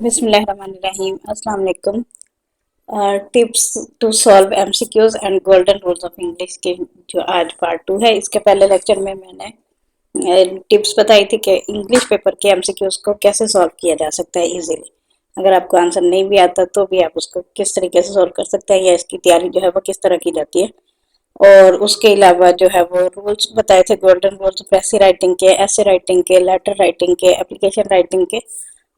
बिस्मिल्लाहिर्रहमानिर्रहीम अस्सलाम वालेकुम। Tips to solve MCQs and golden rules of English के जो आज पार्ट 2 है। इसके पहले लेक्चर में मैंने टिप्स बताई थी कि इंग्लिश पेपर के एमसीक्यूज को कैसे सॉल्व किया जा सकता है इजीली। अगर आपको आंसर नहीं भी आता तो भी आप उसको किस तरीके से सॉल्व कर सकते हैं या इसकी तैयारी जो है वो किस तरह की जाती है। और उसके अलावा जो है वो रूल्स बताए थे, गोल्डन रूल्स पैसी राइटिंग के, ऐसे राइटिंग के, लेटर राइटिंग के, एप्लीकेशन राइटिंग के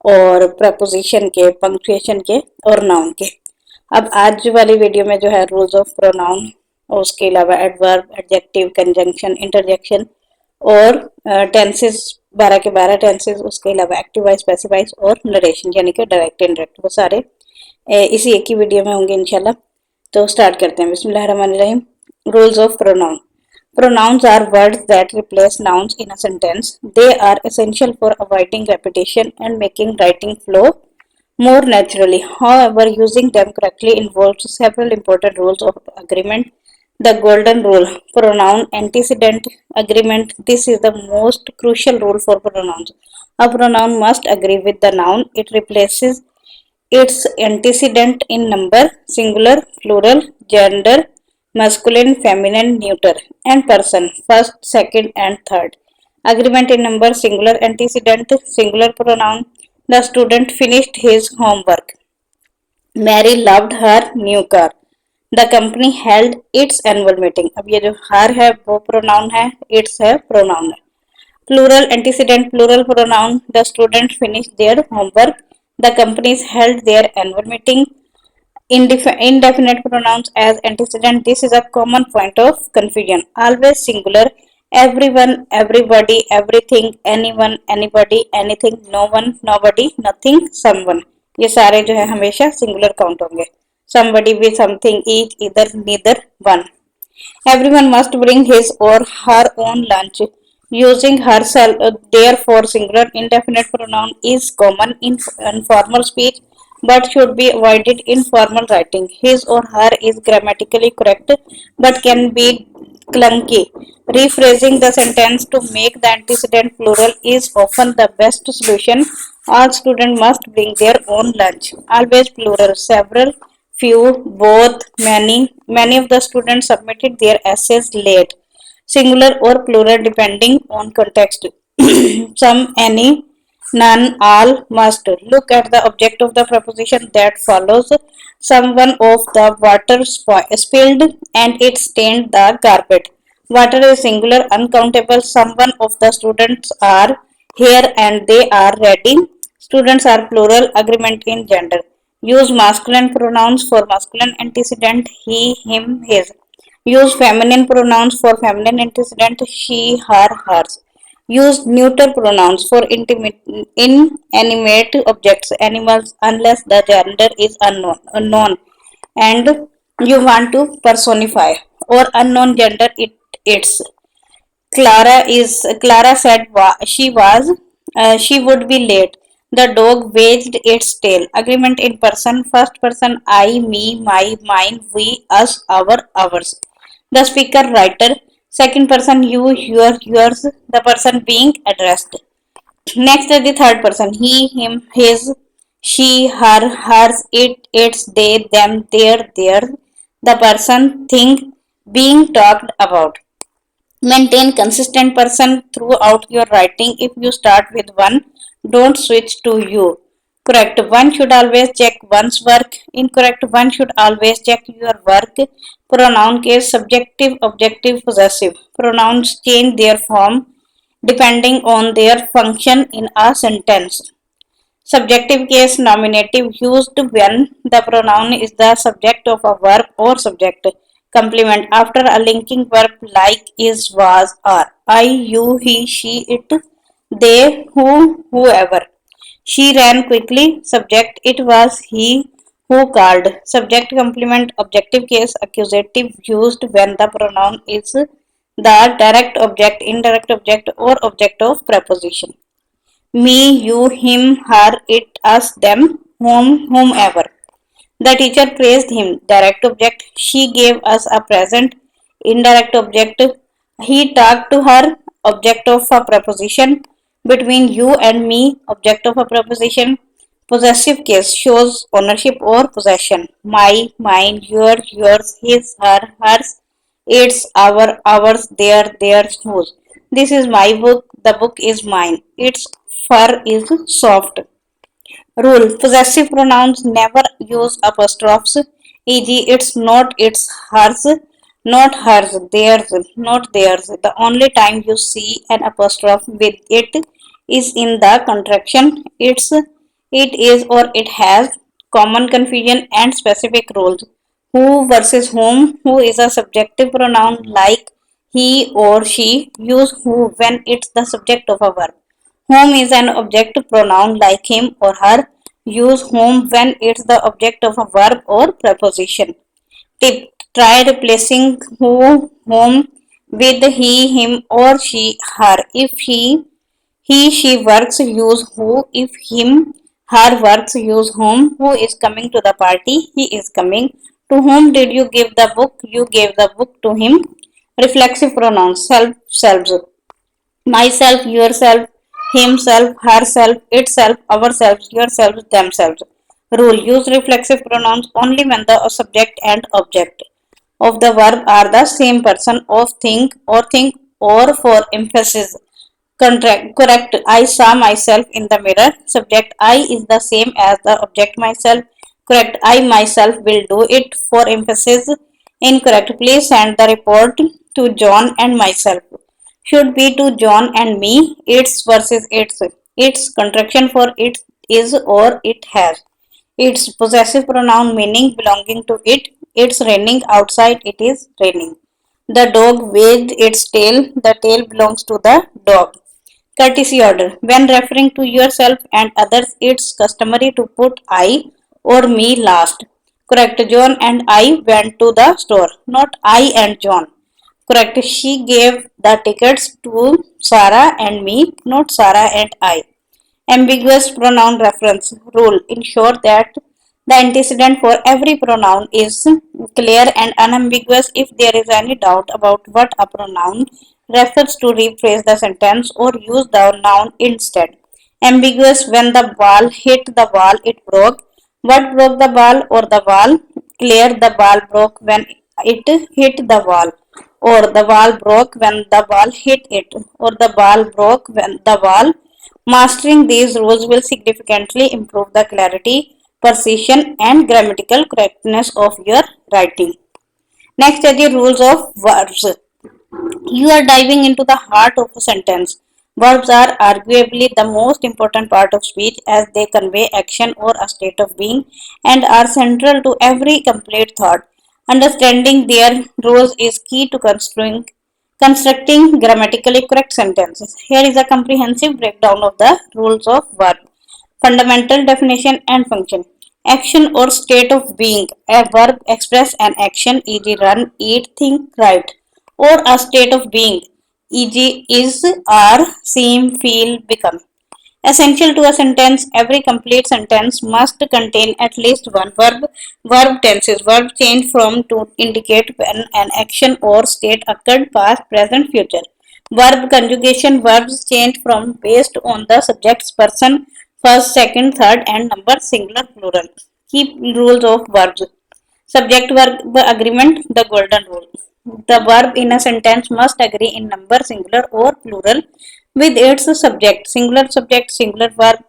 और प्रपोजिशन के, पंक्चुएशन के और नाउन के। अब आज वाली वीडियो में जो है रूल्स ऑफ प्रोनाउन और उसके अलावा एडवर्ब, एडजेक्टिव, कंजंक्शन, इंटरजेक्शन और टेंसेस 12 के 12 टेंसेस, उसके अलावा एक्टिव वॉइस, पैसिव वॉइस और नरेशन यानी कि डायरेक्ट इनडायरेक्ट, वो सारे इसी एक ही वीडियो में होंगे इंशाल्लाह। तो स्टार्ट करते हैं। बिस्मिल्लाहिर्रहमानिर्रहीम। Rules of pronoun. Pronouns are words that replace nouns in a sentence. They are essential for avoiding repetition and making writing flow more naturally. However, using them correctly involves several important rules of agreement. The golden rule, pronoun antecedent agreement. This is the most crucial rule for pronouns. A pronoun must agree with the noun it replaces its antecedent in number, singular, plural, gender, masculine, feminine, neuter, and person, first, second, and third. Agreement in number, singular antecedent, singular pronoun. The student finished his homework. Mary loved her new car. The company held its annual meeting. अब ये जो her है वो pronoun है, its है pronoun है. Plural antecedent, plural pronoun. The student finished their homework. The companies held their annual meeting. Indefinite pronouns as antecedent. This is a common point of confusion. Always singular. Everyone, everybody, everything, anyone, anybody, anything, no one, nobody, nothing, someone. ये सारे जो है हमेशा singular count होंगे. Somebody with something, each, either, neither, one. Everyone must bring his or her own lunch. Using herself, therefore, singular indefinite pronoun is common in informal speech but should be avoided in formal writing. His or her is grammatically correct but can be clunky. Rephrasing the sentence to make the antecedent plural is often the best solution. All students must bring their own lunch. Always plural. Several, few, both, many. Many of the students submitted their essays late. Singular or plural depending on context. Some, any, none, all, must. Look at the object of the proposition that follows. Someone of the water spilled and it stained the carpet. Water is singular, uncountable. Someone of the students are here and they are ready. Students are plural, agreement in gender. Use masculine pronouns for masculine antecedent he, him, his. Use feminine pronouns for feminine antecedent she, her, hers. Use neuter pronouns for inanimate objects, animals, unless the gender is unknown, and you want to personify or unknown gender its. Clara said she would be late. The dog wagged its tail. Agreement in person. First person I, me, my, mine, we, us, ours. The speaker writer. Second person you, your, yours. The person being addressed. Next is the third person he, him, his, she, her, hers, it, its, they, them, their. The person, thing being talked about. Maintain consistent person throughout your writing. If you start with one, don't switch to you. Correct. One should always check one's work. Incorrect. One should always check your work. Pronoun case subjective, objective, possessive. Pronouns change their form depending on their function in a sentence. Subjective case nominative used when the pronoun is the subject of a verb or subject. Complement after a linking verb like is, was, are. I, you, he, she, it, they, who, whoever. She ran quickly. Subject it was he who called. Subject complement objective case accusative used when the pronoun is the direct object, indirect object, or object of preposition. Me, you, him, her, it, us, them, whomever. The teacher praised him. Direct object. She gave us a present. Indirect object. He talked to her. Object of a preposition. Between you and me. Object of a preposition. Possessive case shows ownership or possession. My, mine, your, yours, his, her, hers, its, our, ours, their, theirs, whose. This is my book, the book is mine. Its fur is soft. Rule: possessive pronouns never use apostrophes, e.g., it's not, it's hers, not hers, theirs, not theirs. The only time you see an apostrophe with it is in the contraction it's, it is, or it has. Common confusion and specific rules. Who versus whom. Who is a subjective pronoun like he or she. Use who when it's the subject of a verb. Whom is an objective pronoun like him or her. Use whom when it's the object of a verb or preposition. Tip: try replacing who, whom with he, him, or she, her. If she works, use who. If him, her works, use whom. Who is coming to the party? He is coming. To whom did you give the book? You gave the book to him. Reflexive pronouns: self, selves. Myself, yourself, himself, herself, itself, ourselves, yourselves, themselves. Rule: use reflexive pronouns only when the subject and object of the verb are the same person of thing or for emphasis. Correct. I saw myself in the mirror. Subject I is the same as the object myself. Correct. I myself will do it for emphasis. Incorrect. Please send the report to John and myself. Should be to John and me. It's versus its. Its contraction for it is or it has. Its possessive pronoun meaning belonging to it. It's raining outside. It is raining. The dog wagged its tail. The tail belongs to the dog. Courtesy order. When referring to yourself and others, it's customary to put I or me last. Correct. John and I went to the store, not I and John. Correct. She gave the tickets to Sarah and me, not Sarah and I. Ambiguous pronoun reference rule: ensure that the antecedent for every pronoun is clear and unambiguous. If there is any doubt about what a pronoun refers to, rephrase the sentence or use the noun instead. Ambiguous: when the ball hit the wall, it broke. What broke the ball or the wall? Clear: the ball broke when it hit the wall, or the wall broke when the ball hit it, or the ball broke when the wall. Mastering these rules will significantly improve the clarity, precision, and grammatical correctness of your writing. Next are the rules of verbs. You are diving into the heart of a sentence. Verbs are arguably the most important part of speech as they convey action or a state of being and are central to every complete thought. Understanding their roles is key to constructing grammatically correct sentences. Here is a comprehensive breakdown of the rules of verb. Fundamental definition and function. Action or state of being. A verb express an action, e.g., run, eat, think, write, or a state of being, e.g., is, are, seem, feel, become. Essential to a sentence: every complete sentence must contain at least one verb. Verb tenses: verb change from to indicate when an action or state occurred, past, present, future. Verb conjugation: verbs change from based on the subject's person, first, second, third, and number, singular, plural. Key rules of verbs. Subject verb agreement, the golden rule. The verb in a sentence must agree in number, singular or plural, with its subject. Singular verb.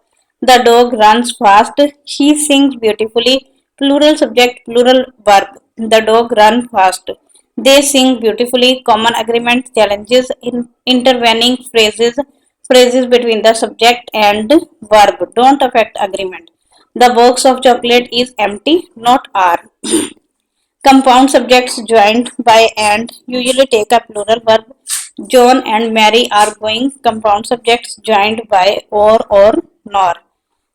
The dog runs fast. She sings beautifully. Plural subject, plural verb. The dog runs fast. They sing beautifully. Common agreement. Challenges in intervening phrases. Phrases between the subject and verb don't affect agreement. The box of chocolate is empty, not are. Compound subjects joined by and usually take a plural verb. John and Mary are going. Compound subjects joined by or nor.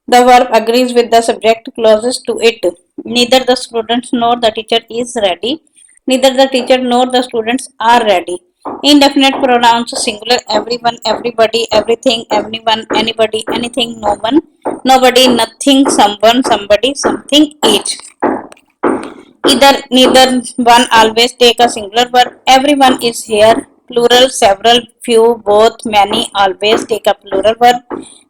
The verb agrees with the subject closest to it. Neither the students nor the teacher is ready. Neither the teacher nor the students are ready. Indefinite pronouns singular: everyone, everybody, everything, anyone, anybody, anything, no one, nobody, nothing, someone, somebody, something, each. Either, neither, one, always take a singular verb. Everyone is here. Plural: several, few, both, many, always take a plural verb.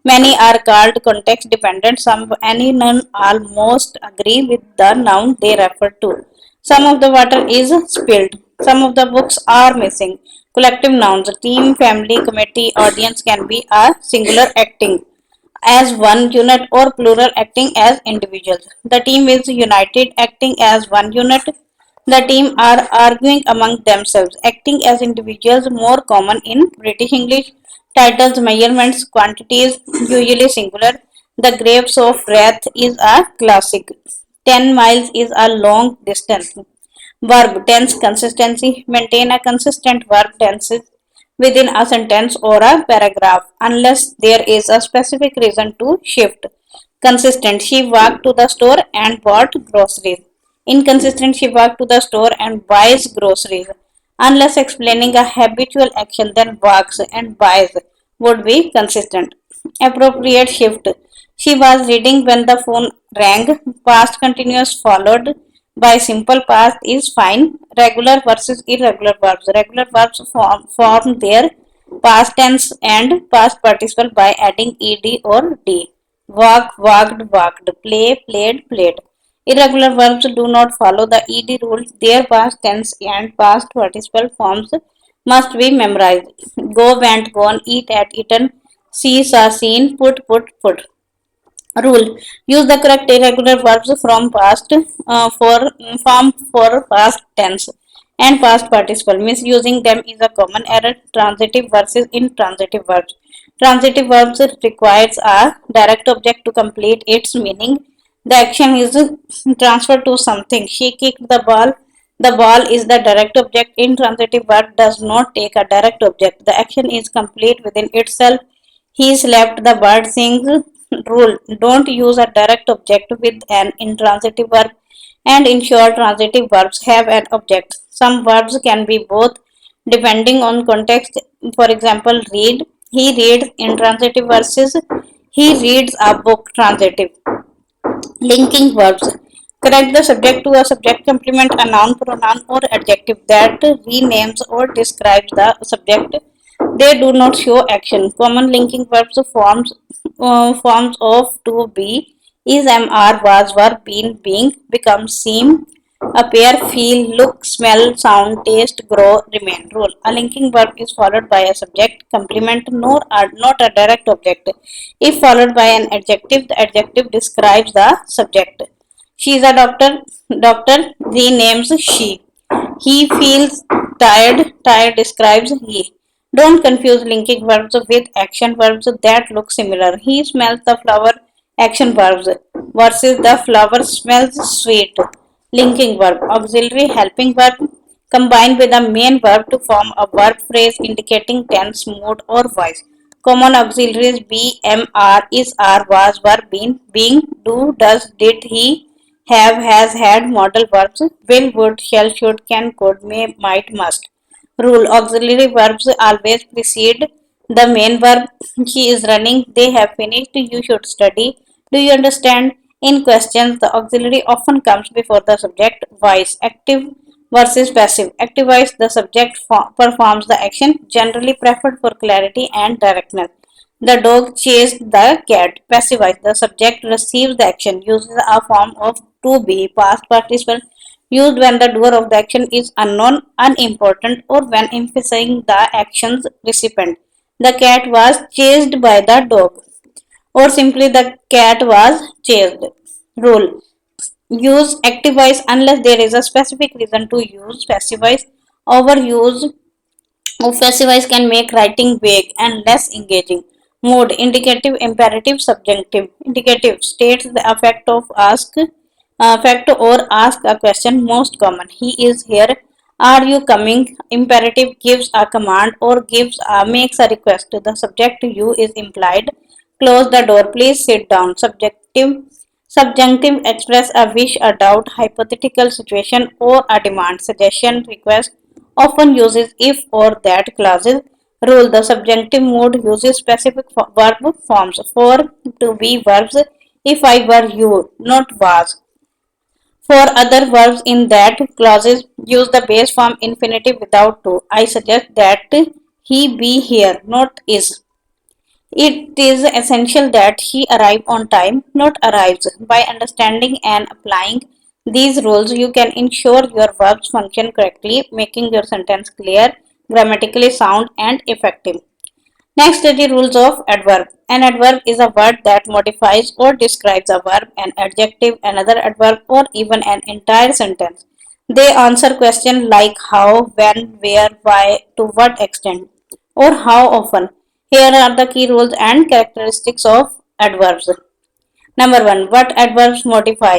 Many are called context dependent. Some, any, none, almost agree with the noun they refer to. Some of the water is spilled. Some of the books are missing. Collective nouns, team, family, committee, audience can be a singular acting as one unit or plural acting as individuals. The team is united acting as one unit. The team are arguing among themselves, acting as individuals more common in British English. Titles, measurements, quantities, usually singular. The Grapes of Wrath is a classic. 10 miles is a long distance. Verb tense consistency. Maintain a consistent verb tenses within a sentence or a paragraph unless there is a specific reason to shift. Consistent. She walked to the store and bought groceries. Inconsistent. She walked to the store and buys groceries. Unless explaining a habitual action, then walks and buys would be consistent. Appropriate shift. She was reading when the phone rang. Past continuous followed by simple past is fine. Regular versus irregular verbs. Regular verbs form their past tense and past participle by adding ed or d. Walk, walked, walked. Play, played, played. Irregular verbs do not follow the ed rule. Their past tense and past participle forms must be memorized. Go, went, gone, eat, at, eaten, see, saw, seen, put. Rule: use the correct irregular verbs from past for form for past tense and past participle. Misusing them is a common error. Transitive versus intransitive verbs. Transitive verbs requires a direct object to complete its meaning. The action is transferred to something. She kicked the ball. The ball is the direct object. Intransitive verb does not take a direct object. The action is complete within itself. He slept, the bird sings. Rule: don't use a direct object with an intransitive verb and ensure transitive verbs have an object. Some verbs can be both depending on context. For example, read. He reads intransitive versus he reads a book transitive. Linking verbs. Correct the subject to a subject complement, a noun, pronoun, or adjective that renames or describes the subject. They do not show action. Common linking verbs forms of to be is, am, are, was, were, been, being, become, seem, appear, feel, look, smell, sound, taste, grow, remain. Rule: a linking verb is followed by a subject complement, nor are not a direct object. If followed by an adjective, the adjective describes the subject. She is a doctor. Doctor renames she. He feels tired. Tired describes he. Don't confuse linking verbs with action verbs that look similar. He smells the flower, action verbs, versus the flower smells sweet. Linking verb, auxiliary helping verb, combined with the main verb to form a verb phrase indicating tense, mood, or voice. Common auxiliaries be, am, are, is, are, was, were, been, being, do, does, did, he, have, has, had. Modal verbs: will, would, shall, should, can, could, may, might, must. Rule: auxiliary verbs always precede the main verb. She is running. They have finished. You should study. Do you understand? In questions, the auxiliary often comes before the subject. Voice: active versus passive. Active voice: the subject performs the action, generally preferred for clarity and directness. The dog chased the cat. Passive voice: the subject receives the action, uses a form of to be, past participle, used when the doer of the action is unknown, unimportant, or when emphasizing the action's recipient. The cat was chased by the dog, or simply the cat was chased. Rule: use active voice unless there is a specific reason to use passive voice. Overuse of passive voice can make writing vague and less engaging. Mood: indicative, imperative, subjunctive. Indicative states the affect or ask a question, most common. He is here. Are you coming? Imperative gives a command or makes a request. The subject you is implied. Close the door. Please sit down. Subjunctive express a wish, a doubt, hypothetical situation, or a demand. Suggestion, request often uses if or that clauses. Rule: the subjunctive mood uses specific verb forms. For to be verbs: if I were you, not was. For other verbs in that clauses, use the base form infinitive without to. I suggest that he be here, not is. It is essential that he arrive on time, not arrives. By understanding and applying these rules, you can ensure your verbs function correctly, making your sentence clear, grammatically sound, and effective. Next is the rules of adverb. An adverb is a word that modifies or describes a verb, an adjective, another adverb, or even an entire sentence. They answer questions like how, when, where, why, to what extent, or how often. Here are the key rules and characteristics of adverbs. Number one, what adverbs modify?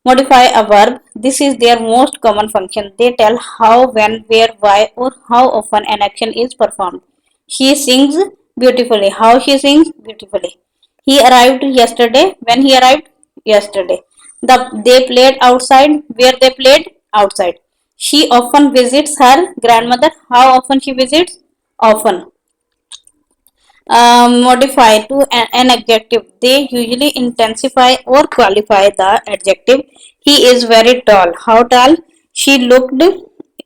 Modify a verb. This is their most common function. They tell how, when, where, why, or how often an action is performed. She sings beautifully. How she sings beautifully. He arrived yesterday. When he arrived yesterday. They played outside. Where they played outside. She often visits her grandmother. How often she visits? Often. Modify to an adjective. They usually intensify or qualify the adjective. He is very tall. How tall? She looked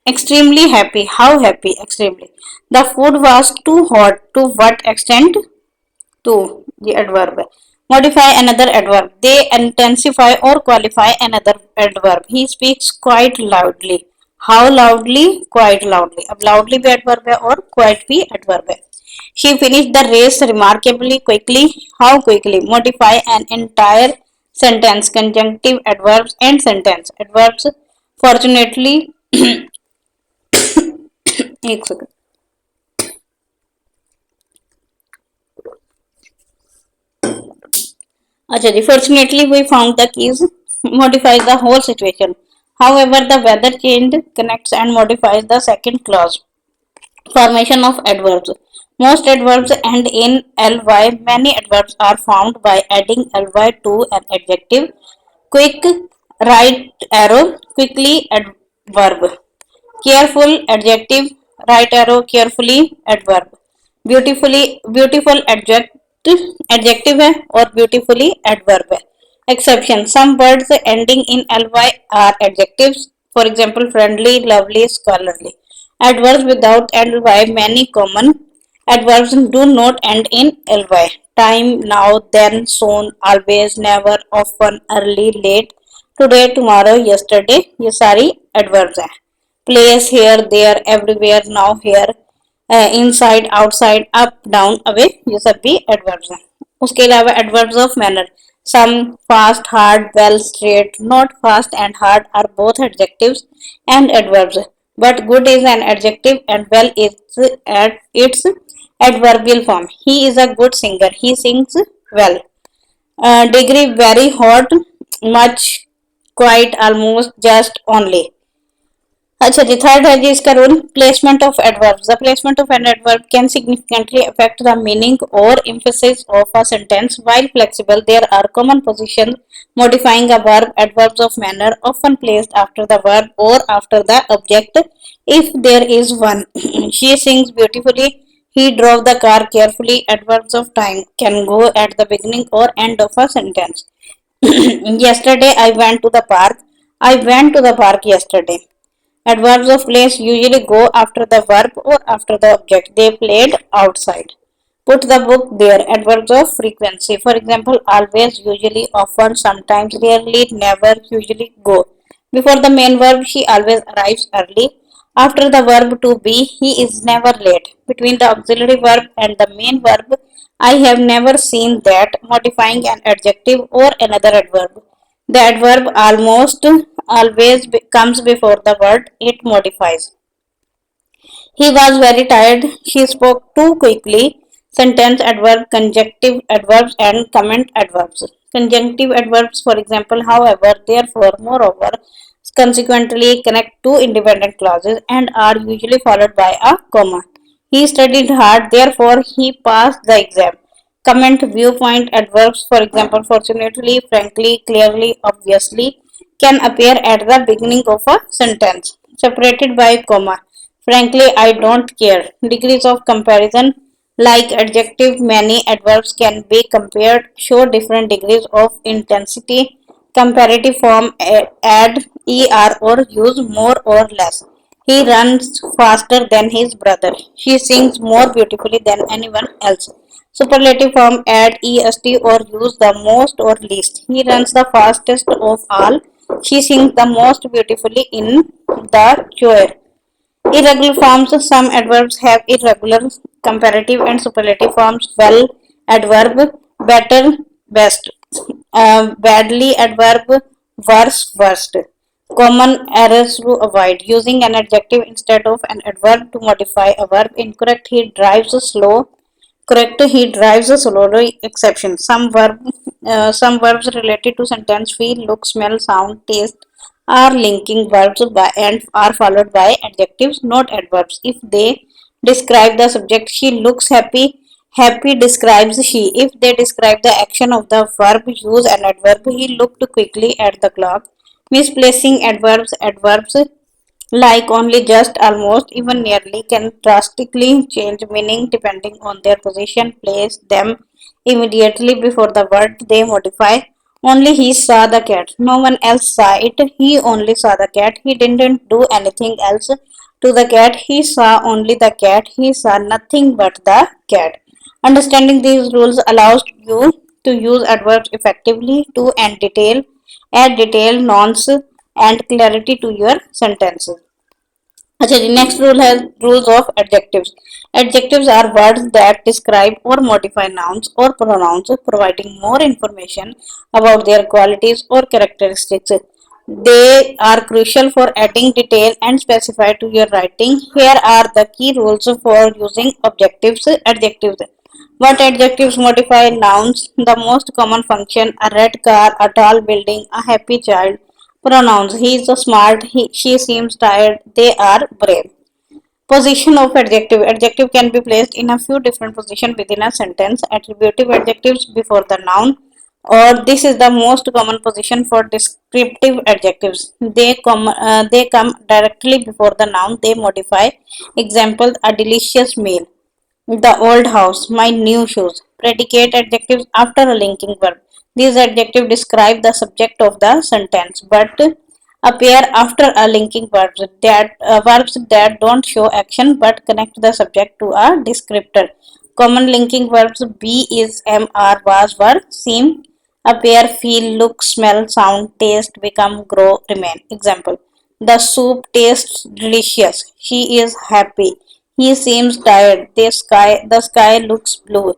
extremely happy. How happy? Extremely. The food was too hot. To what extent? To the adverb. Modify another adverb. They intensify or qualify another adverb. He speaks quite loudly. How loudly? Quite loudly. अब loudly भी adverb है और quite भी adverb है. She finished the race remarkably quickly. How quickly? Modify an entire sentence. Conjunctive adverbs and sentence adverbs. Fortunately, एक second. अच्छा जी, fortunately we found the keys modifies the whole situation. However, the weather change connects and modifies the second clause. Formation of adverbs. Most adverbs end in ly. Many adverbs are found by adding ly to an adjective. Quick, right arrow, quickly adverb. Careful adjective, right arrow, carefully adverb. Beautifully, beautiful adjective है और beautifully adverb है. Exception. Some words ending in ly are adjectives. For example, friendly, lovely, scholarly. Adverbs without ly, many common adverbs do not end in ly. Time, now, then, soon, always, never, often, early, late, today, tomorrow, yesterday. ये सारी adverbs हैं. Place, here, there, everywhere, now, here, inside outside up down away ये सब भी adverbs हैं. उसके अलावा adverbs of manner. Some, fast, hard, well, straight. Not fast and hard are both adjectives and adverbs. But good is an adjective and well is at its adverbial form. He is a good singer. He sings well. Degree, very hot, much, quite, almost, just, only. अच्छा जी, third है जी इसका rule. Placement of adverbs. The placement of an adverb can significantly affect the meaning और emphasis of a sentence. While flexible, there are common positions modifying a verb. Adverbs of manner often placed after the verb or after the object if there is one. She sings beautifully. He drove the car carefully. Adverbs of time can go at the beginning or end of a sentence. Yesterday I went to the park. I went to the park yesterday. Adverbs of place usually go after the verb or after the object. They played outside. Put the book there. Adverbs of frequency. For example, always, usually, often, sometimes, rarely, never, usually, go. Before the main verb, she always arrives early. After the verb to be, he is never late. Between the auxiliary verb and the main verb, I have never seen that, modifying an adjective or another adverb. The adverb almost always comes before the word it modifies. He was very tired. She spoke too quickly. Sentence adverb, conjunctive adverbs, and comment adverbs. Conjunctive adverbs, for example, however, therefore, moreover, consequently connect two independent clauses and are usually followed by a comma. He studied hard, therefore, he passed the exam. Comment viewpoint adverbs, for example, fortunately, frankly, clearly, obviously, can appear at the beginning of a sentence, separated by comma. Frankly, I don't care. Degrees of comparison, like adjective, many adverbs can be compared, show different degrees of intensity. Comparative form add er or use more or less. He runs faster than his brother. She sings more beautifully than anyone else. Superlative form add est or use the most or least. He runs the fastest of all. She sings the most beautifully in the choir. Irregular forms. Some adverbs have irregular comparative and superlative forms. Well, adverb, better, best. Badly, adverb, worse, worst. Common errors to avoid. Using an adjective instead of an adverb to modify a verb. Incorrect, he drives slow. Correct, he drives slowly. Exception. Some verbs related to sentence feel, look, smell, sound, taste are linking verbs by and are followed by adjectives, not adverbs. If they describe the subject, she looks happy. Happy describes she. If they describe the action of the verb, use an adverb. He looked quickly at the clock. Misplacing adverbs like only, just, almost, even nearly can drastically change meaning depending on their position. Place them immediately before the word they modify. Only he saw the cat. No one else saw it. He only saw the cat. He didn't do anything else to the cat. He saw only the cat. He saw nothing but the cat. Understanding these rules allows you to use adverbs effectively to and detail, add detail, nuance, and clarity to your sentences. अच्छा जी next rule has rules of adjectives. Adjectives are words that describe or modify nouns or pronouns, providing more information about their qualities or characteristics. They are crucial for adding detail and specify to your writing. Here are the key rules for using adjectives. What adjectives modify nouns? The most common function: a red car, a tall building, a happy child. Pronouns: he is smart, she seems tired, they are brave. Position of adjective. Adjective can be placed in a few different positions within a sentence. Attributive adjectives before the noun, or this is the most common position for descriptive adjectives. They come directly before the noun. They modify. Example: a delicious meal, the old house, my new shoes. Predicate adjectives after a linking verb. These adjectives describe the subject of the sentence but appear after a linking verb. Verbs that don't show action but connect the subject to a descriptor. Common linking verbs: be, is, am, are, was, were, seem, appear, feel, look, smell, sound, taste, become, grow, remain. Example: the soup tastes delicious. She is happy. He seems tired. The sky looks blue.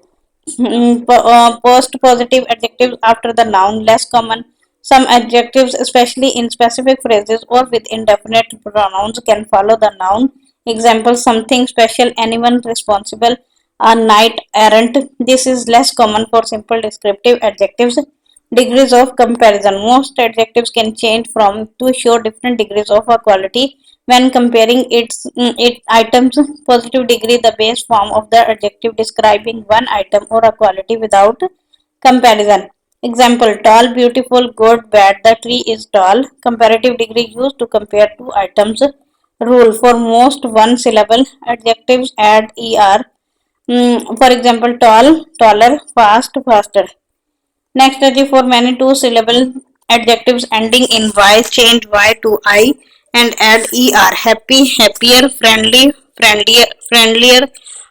Post positive adjectives after the noun, less common. Some adjectives, especially in specific phrases or with indefinite pronouns, can follow the noun. Example: something special, anyone responsible, a knight errant. This is less common for simple descriptive adjectives. Degrees of comparison. Most adjectives can change from to show different degrees of a quality when comparing its items. Positive degree, the base form of the adjective describing one item or a quality without comparison. Example: tall, beautiful, good, bad. The tree is tall. Comparative degree used to compare two items. Rule: for most one syllable adjectives add er. For example, tall, taller, fast, faster. Next, for many two-syllable adjectives ending in y, change y to I and add er. Happy, happier, friendly, friendlier, friendlier.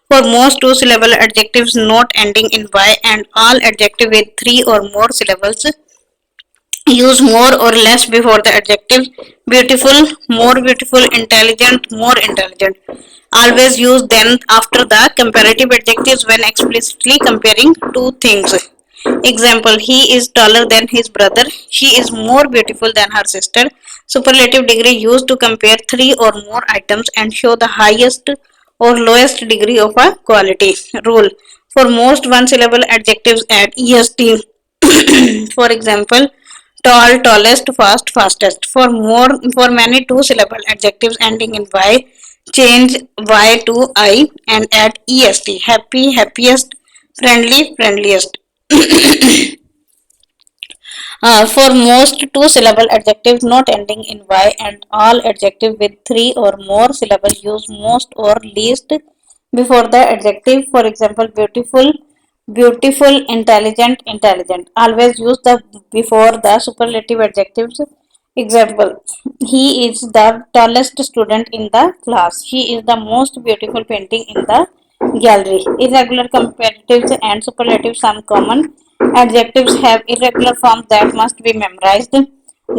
For most two-syllable adjectives not ending in y and all adjective with three or more syllables, use more or less before the adjectives. Beautiful, more beautiful, intelligent, more intelligent. Always use then after the comparative adjectives when explicitly comparing two things. Example: he is taller than his brother. She is more beautiful than her sister. Superlative degree used to compare three or more items and show the highest or lowest degree of a quality. Rule: for most one syllable adjectives add est. For example, tall, tallest, fast, fastest. For many two syllable adjectives ending in y, change y to I and add est. Happy, happiest, friendly, friendliest. For most two syllable adjectives not ending in y and all adjective with three or more syllables, use most or least before the adjective. For example, beautiful, beautiful, intelligent, intelligent. Always use the before the superlative adjectives. Example, he is the tallest student in the class. She is the most beautiful painting in the gallery. Irregular comparatives and superlatives, some common adjectives have irregular forms that must be memorized.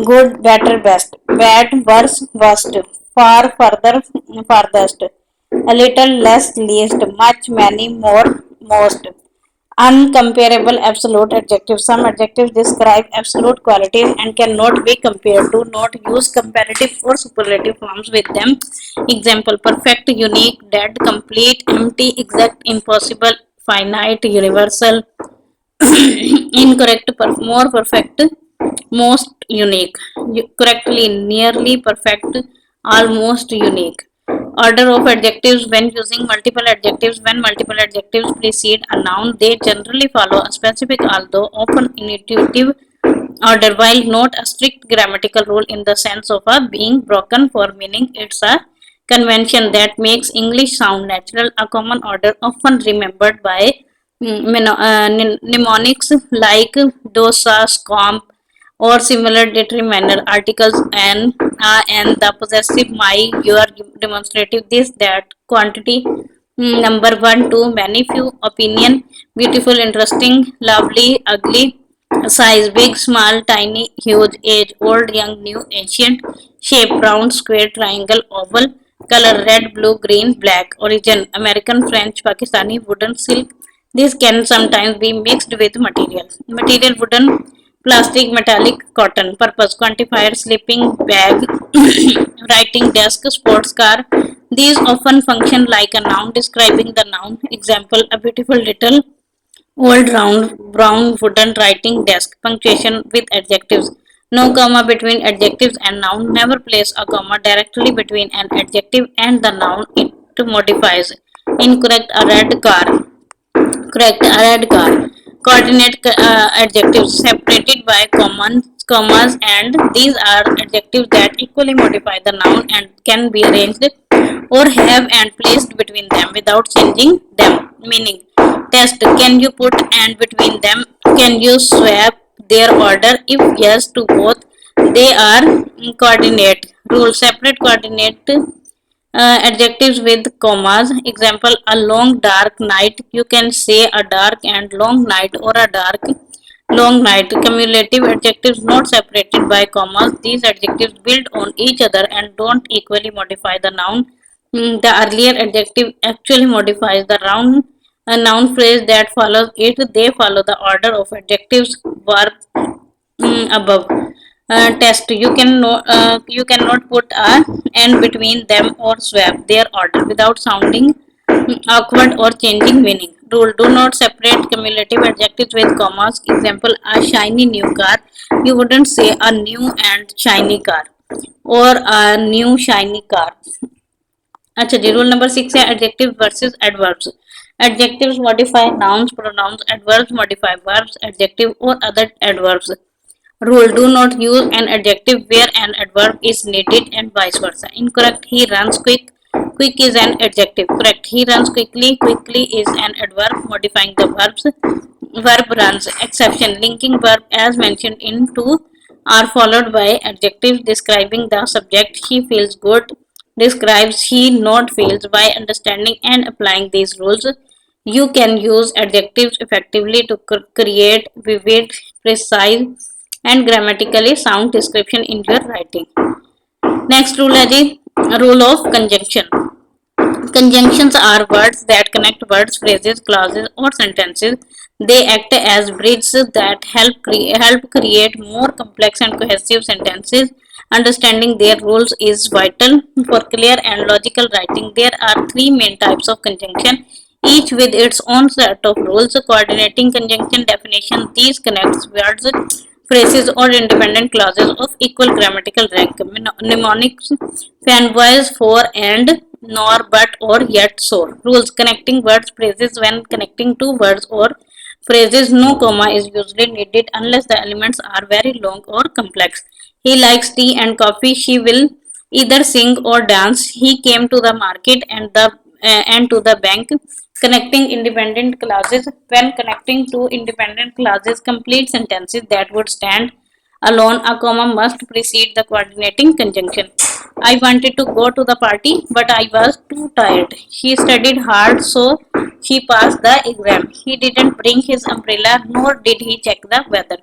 Good, better, best. Bad, worse, worst. Far, further, farthest. A little, less, least. Much, many, more, most. Uncomparable absolute adjectives. Some adjectives describe absolute qualities and cannot be compared. Do not use comparative or superlative forms with them. Example, perfect, unique, dead, complete, empty, exact, impossible, finite, universal, incorrect, more perfect, most unique, correctly, nearly perfect, almost unique. Order of adjectives. When using multiple adjectives, when multiple adjectives precede a noun, they generally follow a specific, although often intuitive order. While not a strict grammatical rule in the sense of a being broken for meaning, it's a convention that makes English sound natural. A common order often remembered by mnemonics like dosa, scomp, or similar literary manner articles and the possessive my, your, demonstrative, this, that, quantity, number, one, two, many, few, opinion, beautiful, interesting, lovely, ugly, size, big, small, tiny, huge, age, old, young, new, ancient, shape, round, square, triangle, oval, color, red, blue, green, black, origin, American, French, Pakistani, wooden, silk. This can sometimes be mixed with material. Material, wooden, plastic, metallic, cotton. Purpose, quantifier, sleeping bag, writing desk, sports car. These often function like a noun describing the noun. Example, a beautiful little old round brown wooden writing desk. Punctuation with adjectives. No comma between adjectives and noun. Never place a comma directly between an adjective and the noun. It modifies. Incorrect, a red car. Correct, a red car. Coordinate adjectives separated by commas, and these are adjectives that equally modify the noun and can be arranged or have and placed between them without changing them. Meaning, test, can you put and between them? Can you swap their order? If yes to both, they are coordinate. Rule, separate coordinate adjectives with commas. Example, a long dark night. You can say a dark and long night or a dark long night. Cumulative adjectives not separated by commas. These adjectives build on each other and don't equally modify the noun. The earlier adjective actually modifies the noun phrase that follows it. They follow the order of adjectives verb above. Test, you cannot put a and between them or swap their order without sounding awkward or changing meaning. Rule, do not separate cumulative adjectives with commas. Example, a shiny new car. You wouldn't say a new and shiny car or a new shiny car. अच्छा जी, rule number 6 है adjective versus adverbs. Adjectives modify nouns, pronouns, adverbs modify verbs, adjective or other adverbs. Rule, do not use an adjective where an adverb is needed and vice versa. Incorrect, he runs quick. Quick is an adjective. Correct, he runs quickly. Quickly is an adverb modifying the verbs. Verb, runs. Exception, linking verb as mentioned in 2 are followed by adjectives describing the subject. He feels good describes he not feels. By understanding and applying these rules, you can use adjectives effectively to create vivid, precise, and grammatically sound description in your writing. Next rule is the rule of conjunction. Conjunctions are words that connect words, phrases, clauses, or sentences. They act as bridges that help create more complex and cohesive sentences. Understanding their rules is vital for clear and logical writing. There are three main types of conjunction, each with its own set of rules. Coordinating conjunction definition: these connects words, phrases, or independent clauses of equal grammatical rank. Mnemonics: fanboys, for, and, nor, but, or, yet, so. Rules: connecting words, phrases. When connecting two words or phrases, no comma is usually needed unless the elements are very long or complex. He likes tea and coffee. She will either sing or dance. He came to the market and to the bank. Connecting independent clauses. When connecting two independent clauses, complete sentences that would stand alone, a comma must precede the coordinating conjunction. I wanted to go to the party, but I was too tired. She studied hard, so she passed the exam. He didn't bring his umbrella, nor did he check the weather.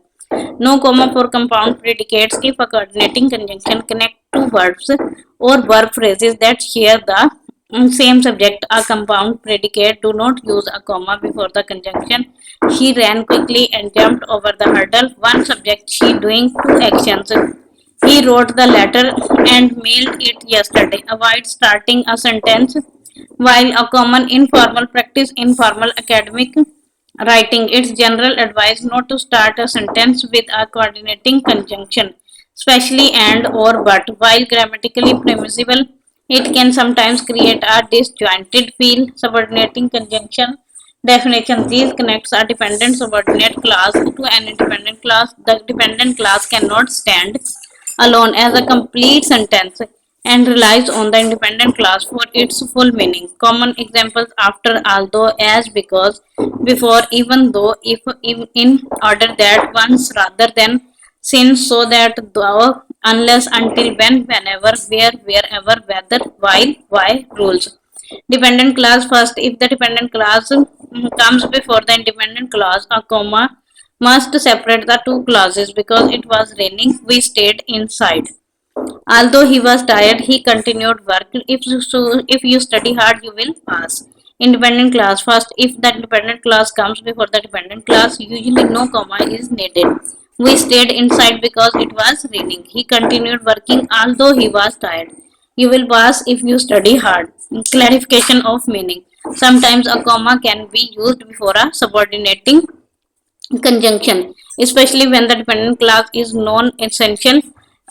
No comma for compound predicates if a coordinating conjunction connect two verbs or verb phrases that share the same subject. A compound predicate do not use a comma before the conjunction. She ran quickly and jumped over the hurdle. One subject, she doing two actions. He wrote the letter and mailed it yesterday. Avoid starting a sentence while a common informal practice in formal academic writing. It's general advice not to start a sentence with a coordinating conjunction, especially and or but. While grammatically permissible, it can sometimes create a disjointed feel. Subordinating conjunction definition: these connects a dependent subordinate class to an independent class. The dependent class cannot stand alone as a complete sentence and relies on the independent class for its full meaning. Common examples after although, as, because, before, even though, if, in order that, once, rather than, since, so that, though, unless, until, when, whenever, where, wherever, whether, while, why, rules. Dependent clause first. If the dependent clause comes before the independent clause, a comma must separate the two clauses. Because it was raining, we stayed inside. Although he was tired, he continued work. If you study hard, you will pass. Independent clause first. If the dependent clause comes before the dependent clause, usually no comma is needed. We stayed inside because it was raining. He continued working although he was tired. You will pass if you study hard. Clarification of meaning. Sometimes a comma can be used before a subordinating conjunction, especially when the dependent clause is non-essential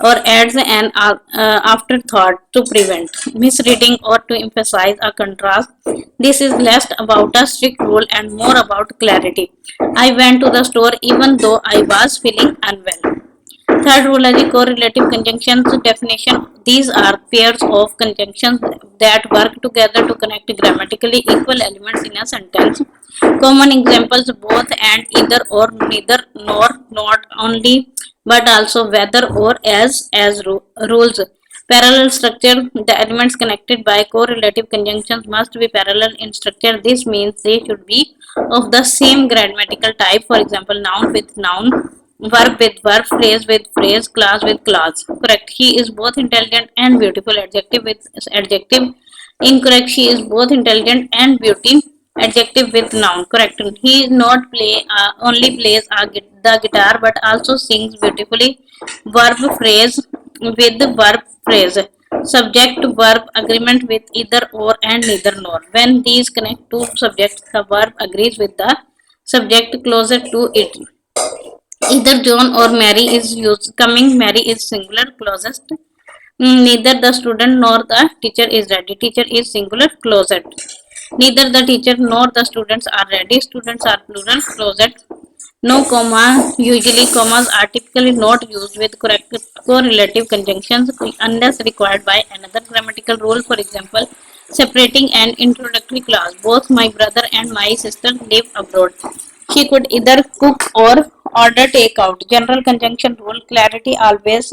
or adds an afterthought to prevent misreading or to emphasize a contrast. This is less about a strict rule and more about clarity. I went to the store even though I was feeling unwell. Third rule is the correlative conjunctions definition. These are pairs of conjunctions that work together to connect grammatically equal elements in a sentence. Common examples: both and, either or, neither nor, not only but also, whether or, as rules. Parallel structure: the elements connected by correlative conjunctions must be parallel in structure. This means they should be of the same grammatical type. For example, noun with noun, verb with verb, phrase with phrase, class with class. Correct. He is both intelligent and beautiful. Adjective with adjective. Incorrect. She is both intelligent and beauty. Adjective with noun. Correct. He not play only plays the guitar but also sings beautifully. Verb phrase with verb phrase. Subject verb agreement with either or and neither nor. When these connect two subjects, the verb agrees with the subject closer to it. Either John or Mary is used. Coming, Mary is singular, closest. Neither the student nor the teacher is ready. Teacher is singular, closet. Neither the teacher nor the students are ready. Students are plural, closet. No comma. Usually, commas are typically not used with correct correlative conjunctions unless required by another grammatical rule. For example, separating an introductory clause. Both my brother and my sister live abroad. She could either cook or order takeout. General conjunction rule: clarity: always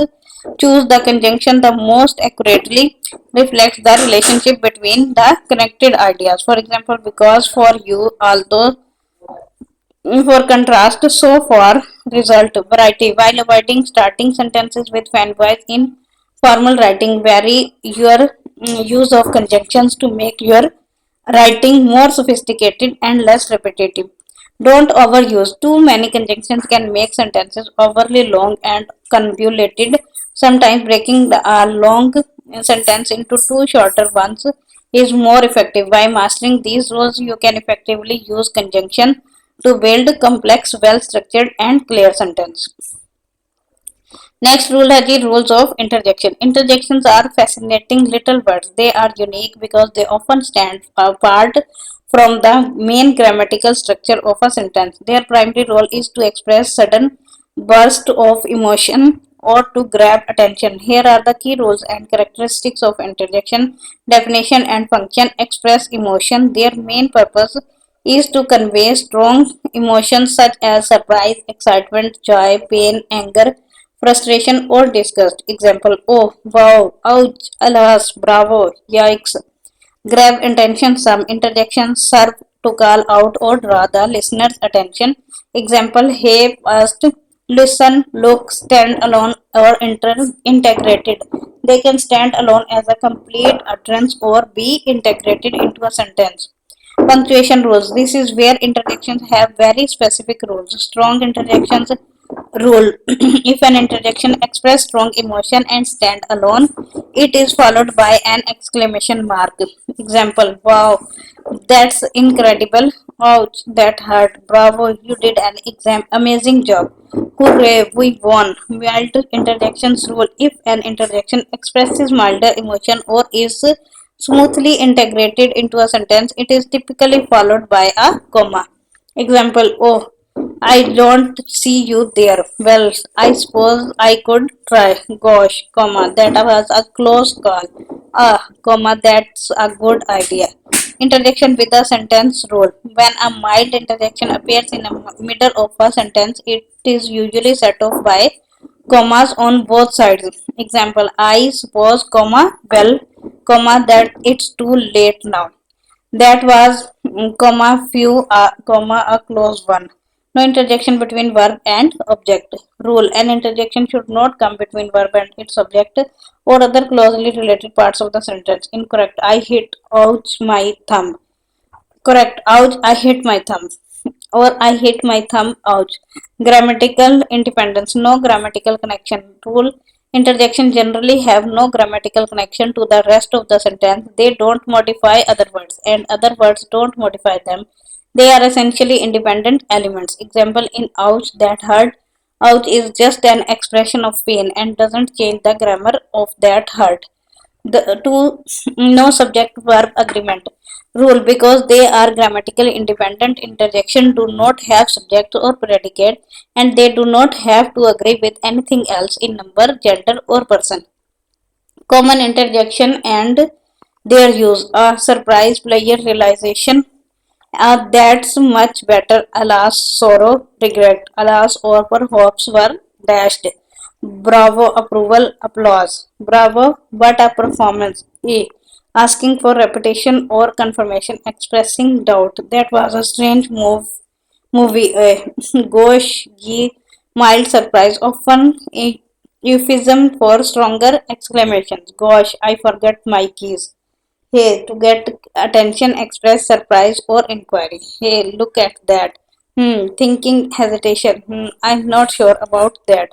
choose the conjunction the most accurately reflects the relationship between the connected ideas. For example, because, for you, although, for contrast, so, for result. Variety: while avoiding starting sentences with fanboys in formal writing, vary your use of conjunctions to make your writing more sophisticated and less repetitive. Don't overuse. Too many conjunctions can make sentences overly long and convoluted. Sometimes breaking a long sentence into two shorter ones is more effective. By mastering these rules, you can effectively use conjunction to build complex, well-structured, and clear sentences. Next rule is the rules of interjection. Interjections are fascinating little words. They are unique because they often stand apart from the main grammatical structure of a sentence. Their primary role is to express sudden burst of emotion or to grab attention. Here are the key rules and characteristics of interjection. Definition and function: express emotion. Their main purpose is to convey strong emotions such as surprise, excitement, joy, pain, anger, frustration or disgust. Example, oh, wow, ouch, alas, bravo, yikes. Grab intention. Some interjections serve to call out or draw the listener's attention. Example, hey, past, listen, look, stand alone, or integrated. They can stand alone as a complete utterance or be integrated into a sentence. Punctuation rules. This is where interjections have very specific rules. Strong interjections rule. If an interjection expresses strong emotion and stand alone, it is followed by an exclamation mark. Example, wow, that's incredible. Ouch, that hurt. Bravo, you did an amazing job. Hooray, we won. Mild interjections rule. If an interjection expresses milder emotion or is smoothly integrated into a sentence, it is typically followed by a comma. Example, oh, I don't see you there. Well, I suppose I could try. Gosh, comma, that was a close call. Ah, comma, that's a good idea. Interjection with a sentence rule. When a mild interjection appears in the middle of a sentence, it is usually set off by commas on both sides. Example, I suppose, comma, well, comma, that it's too late now. That was, comma, few, comma, a close one. No interjection between verb and object. Rule: an interjection should not come between verb and its subject or other closely related parts of the sentence. Incorrect. I hit ouch my thumb. Correct. Ouch, I hit my thumb. Or I hit my thumb, ouch. Grammatical independence. No grammatical connection. Rule: interjection generally have no grammatical connection to the rest of the sentence. They don't modify other words, and other words don't modify them. They are essentially independent elements. Example, in ouch, that hurt. Ouch is just an expression of pain and doesn't change the grammar of that hurt. The two, no subject verb agreement rule. Because they are grammatically independent, interjection do not have subject or predicate, and they do not have to agree with anything else in number, gender, or person. Common interjection and their use. A surprise player realization. That's much better. Alas, sorrow, regret. Alas, or hopes were dashed. Bravo, approval, applause. Bravo, what a performance. A. Asking for repetition or confirmation, expressing doubt. That was a strange movie. Gosh, ye, mild surprise. Often a euphemism for stronger exclamations. Gosh, I forgot my keys. Hey, to get attention, express surprise or inquiry. Hey, look at that. Thinking, hesitation. I'm not sure about that.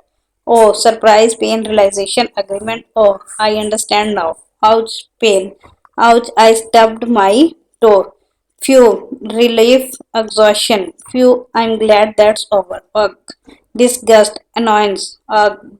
Oh, surprise, pain, realization, agreement. Oh, I understand now. Ouch, pain. Ouch, I stubbed my toe. Phew, relief, exhaustion. Phew, I'm glad that's over. Ugh, disgust, annoyance.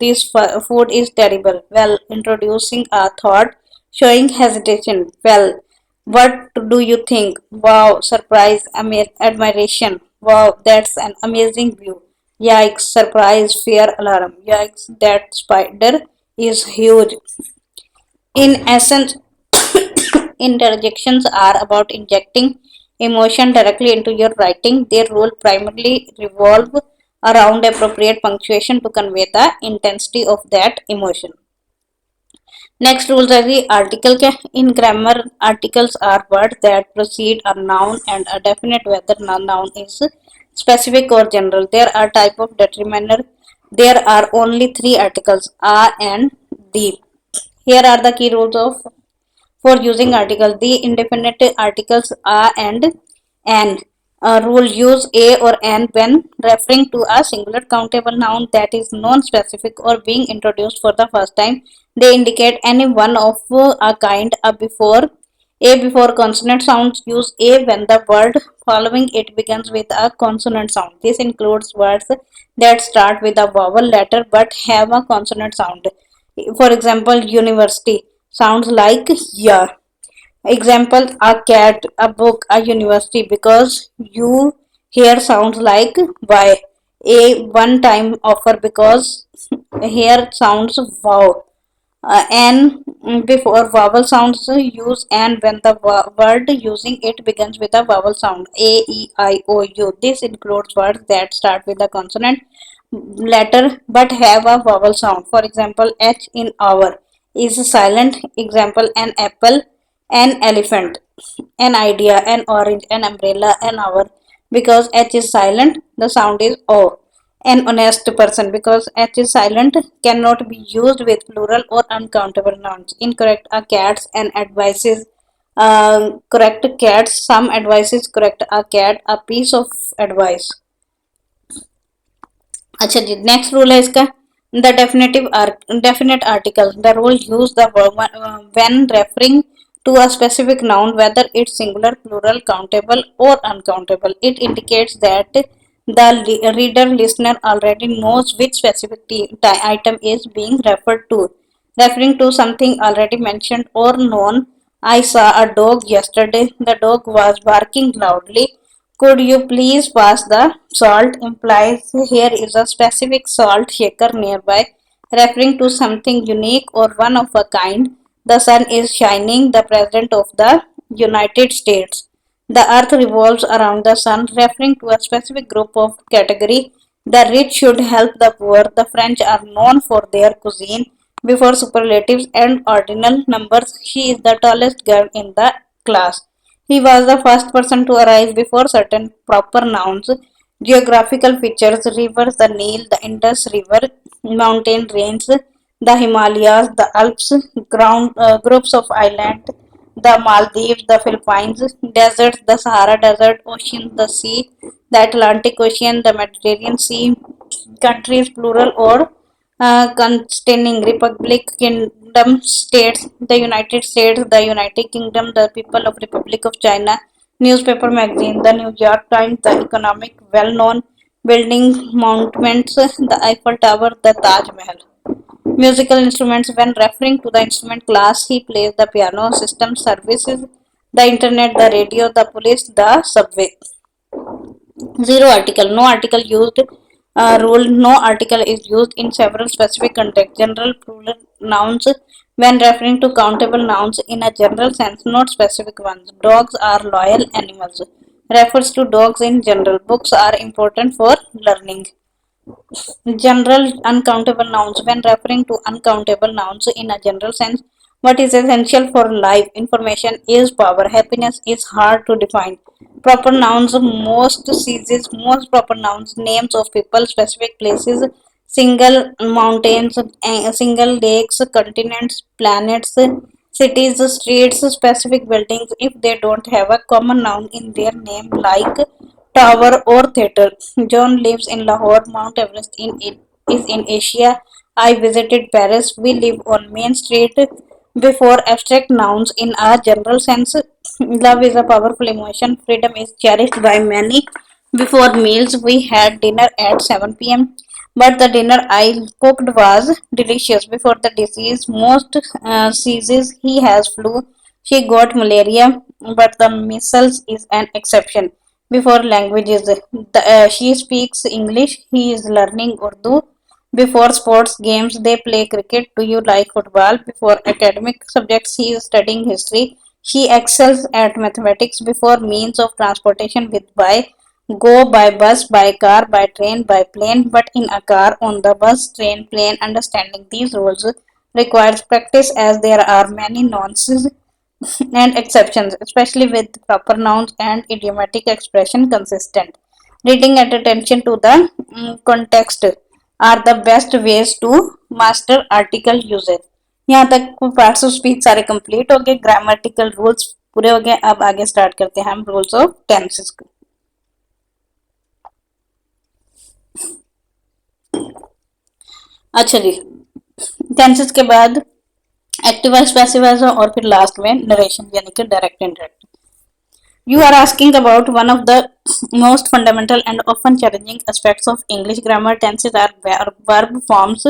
This food is terrible. Well, introducing a thought, showing hesitation. Well, what do you think? Wow, surprise, admiration. Wow, that's an amazing view. Yikes, surprise, fear, alarm. Yikes, that spider is huge. In essence, interjections are about injecting emotion directly into your writing. Their role primarily revolve around appropriate punctuation to convey the intensity of that emotion. Next rules are the article के in grammar articles are words that precede a noun and a definite whether noun is specific or general. There are type of determiner. There are only three articles, a and the. Here are the key rules of for using article. The indefinite articles a and an. Rule: use a or an when referring to a singular countable noun that is non-specific or being introduced for the first time. They indicate any one of a kind. A before consonant sounds. Use a when the word following it begins with a consonant sound. This includes words that start with a vowel letter but have a consonant sound. For example, university sounds like yeah. Example: a cat, a book, a university. Because you here sounds like why. A one time offer. Because here sounds wow. N before vowel sounds. Use and when the word using it begins with a vowel sound. A, E, I, O, U. This includes words that start with a consonant. letter but have a vowel sound. For example, H in hour is silent. Example, an apple, an elephant, an idea, an orange, an umbrella, an hour. Because H is silent, the sound is O. An honest person, because H is silent, cannot be used with plural or uncountable nouns. Incorrect are cats and advices. Correct cats. Some advices correct a cat. A piece of advice. अच्छा जी, next rule है इसका, the definite article, the rule use the when referring to a specific noun, whether it's singular, plural, countable, or uncountable. It indicates that the reader listener already knows which specific item is being referred to. Referring to something already mentioned or known. I saw a dog yesterday. The dog was barking loudly. Could you please pass the salt? Implies here is a specific salt shaker nearby, referring to something unique or one of a kind. The sun is shining, the president of the United States. The earth revolves around the sun, referring to a specific group of category. The rich should help the poor. The French are known for their cuisine. Before superlatives and ordinal numbers, she is the tallest girl in the class. He was the first person to arrive before certain proper nouns. Geographical features, rivers, the Nile, the Indus River, mountain range, the Himalayas, the Alps, groups of islands, the Maldives, the Philippines, deserts, the Sahara Desert, ocean, the sea, the Atlantic Ocean, the Mediterranean Sea, countries plural or containing republic, kingdom, states, the United States, the United Kingdom, the people of Republic of China, newspaper, magazine, the New York Times, the economic, well-known building, monuments, the Eiffel Tower, the Taj Mahal. Musical instruments, when referring to the instrument class, he plays the piano. System, services, the internet, the radio, the police, the subway. Zero article, no article used. Rule, no article is used in several specific contexts. General plural nouns, when referring to countable nouns in a general sense, not specific ones. Dogs are loyal animals, refers to dogs in general. Books are important for learning. General uncountable nouns, when referring to uncountable nouns in a general sense, what is essential for life. Information is power. Happiness is hard to define. Proper nouns, most seasons, most proper nouns, names of people, specific places, single mountains, single lakes, continents, planets, cities, streets, specific buildings if they don't have a common noun in their name, like tower or theater. John lives in Lahore. Mount Everest is in Asia. I visited Paris. We live on Main Street. Before abstract nouns in a general sense, love is a powerful emotion. Freedom is cherished by many. Before meals, we had dinner at 7 p.m. But the dinner I cooked was delicious. Before the disease, most seizes he has flu. She got malaria, but the measles is an exception. Before languages, she speaks English. He is learning Urdu. Before sports games, they play cricket. Do you like football? Before academic subjects, he is studying history. She excels at mathematics. Before means of transportation, with by, go by bus, by car, by train, by plane. But in a car, on the bus, train, plane, understanding these rules requires practice, as there are many nuances and exceptions, especially with proper nouns and idiomatic expression consistent. Reading and attention to the context are the best ways to master article usage. यहाँ तक parts of speech सारे complete हो गए, grammatical rules पूरे हो गए. अब आगे स्टार्ट करते हैं हम रूल्स ऑफ टेंसेस को. अच्छा जी, टेंसेस के बाद एक्टिव वॉइस, पैसिव वॉइस और फिर लास्ट में नरेशन यानी कि direct indirect. You are asking about one of the most fundamental and often challenging aspects of English grammar. Tenses are verb forms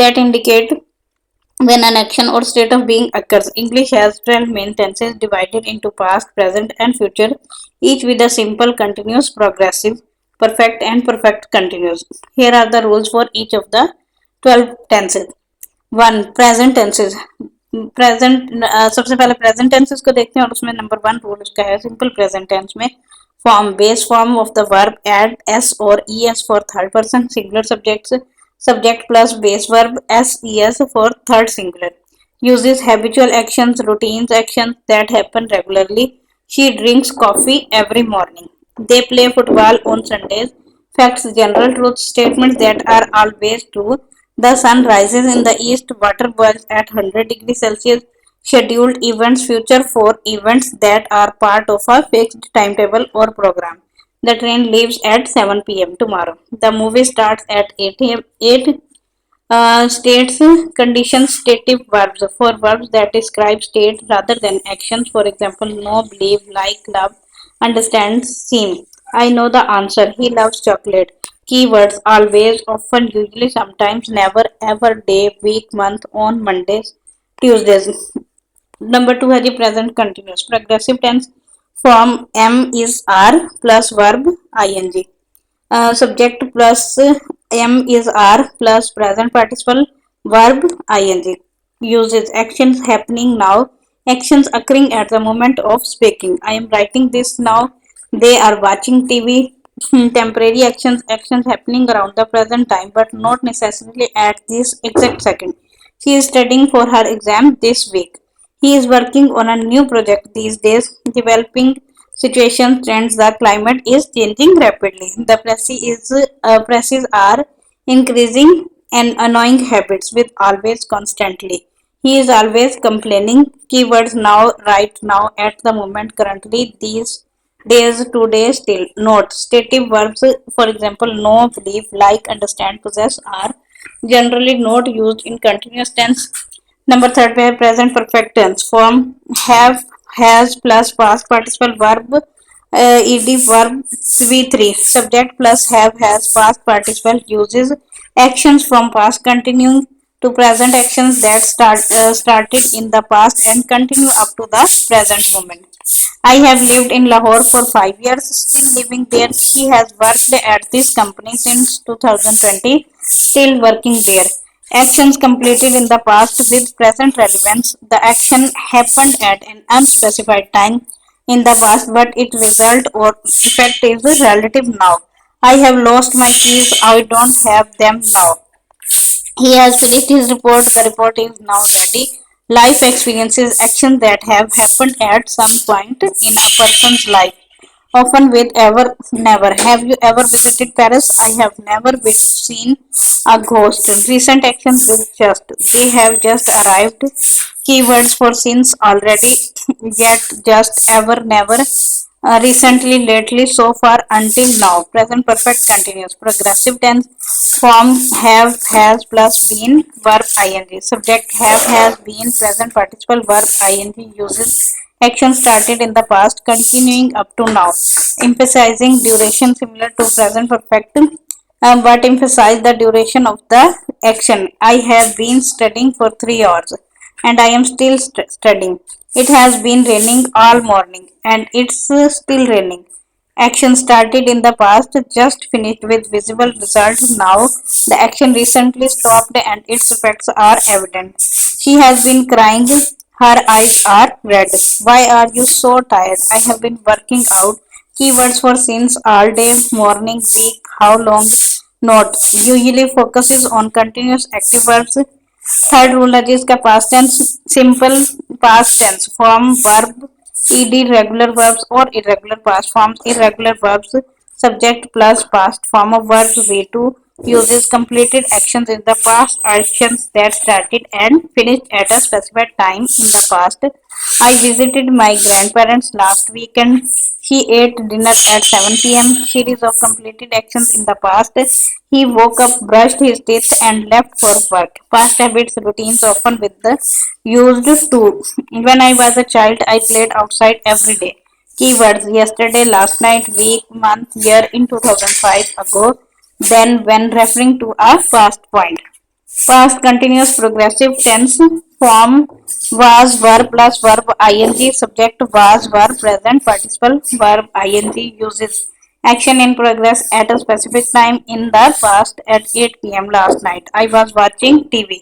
that indicate when an action or state of being occurs. English has 12 main tenses divided into past, present, and future, each with a simple, continuous, progressive, perfect, and perfect continuous. Here are the rules for each of the 12 tenses. 1. Present tenses. Present सबसे पहले present tenses को देखते हैं और उसमें number 1 rule उसका है simple present tense में Form base form of the verb, add s or es for third person singular subjects. Subject plus base verb ses for third singular. Uses habitual actions, routines, actions that happen regularly. She drinks coffee every morning. They play football on Sundays. Facts, general truth statements that are always true. The sun rises in the east, water boils at 100 degrees Celsius. Scheduled events, future for events that are part of a fixed timetable or program. The train leaves at 7 p.m. tomorrow. The movie starts at 8 a.m. 8 states conditions stative verbs for verbs that describe state rather than actions. For example, know, believe, like, love, understand, seem. I know the answer. He loves chocolate. Keywords always, often, usually, sometimes, never, ever, day, week, month, on, Mondays, Tuesdays. Number two है जी present continuous progressive tense form am is are plus verb ing. Subject plus am is are plus present participle verb ing. Uses actions happening now, actions occurring at the moment of speaking. I am writing this now. They are watching TV. Temporary actions, actions happening around the present time but not necessarily at this exact second. She is studying for her exam this week. He is working on a new project these days, developing situation trends. The climate is changing rapidly. The presses are increasing and annoying habits with always constantly. He is always complaining. Keywords now, right now, at the moment, currently, these days, today, still. Note. Stative verbs, for example, know, believe, like, understand, possess, are generally not used in continuous tense. Number third पे है present perfect tense form have has plus past participle verb ed verb v3 subject plus have has past participle uses actions from past continuing to present actions that started in the past and continue up to the present moment. I have lived in Lahore for 5 years, still living there. He has worked at this company since 2020, still working there. Actions completed in the past with present relevance. The action happened at an unspecified time in the past, but its result or effect is relative now. I have lost my keys. I don't have them now. He has finished his report. The report is now ready. Life experiences, actions that have happened at some point in a person's life, often with ever, never. Have you ever visited Paris? I have never seen a ghost. Recent actions with just. They have just arrived. Keywords for since, already, yet, just, ever, never. Recently, lately, so far, until now. Present perfect continuous. Progressive tense form have, has plus been verb ing. Subject have, has been. Present participle verb ing uses action started in the past continuing up to now. Emphasizing duration similar to present perfect but emphasize the duration of the action. I have been studying for 3 hours and I am still studying. It has been raining all morning and it's still raining. Action started in the past, just finished with visible result now. The action recently stopped and its effects are evident. She has been crying. Her eyes are red. Why are you so tired? I have been working out. Keywords for since, all day, morning, week, how long. Note. Usually focuses on continuous active verbs. Third rule है जी इसका past tense simple past tense form verb ed regular verbs or irregular past forms irregular verbs subject plus past form of verbs v2 uses completed actions in the past actions that started and finished at a specified time in the past. I visited my grandparents last weekend. He ate dinner at 7 p.m. Series of completed actions in the past. He woke up, brushed his teeth, and left for work. Past habits, routines, often with the used to. When I was a child, I played outside every day. Keywords yesterday, last night, week, month, year in 2005 ago. Then, when referring to a past point. Past continuous progressive tense form was verb plus verb ing subject was verb present participle verb ing uses action in progress at a specific time in the past at 8 p.m. last night. I was watching TV.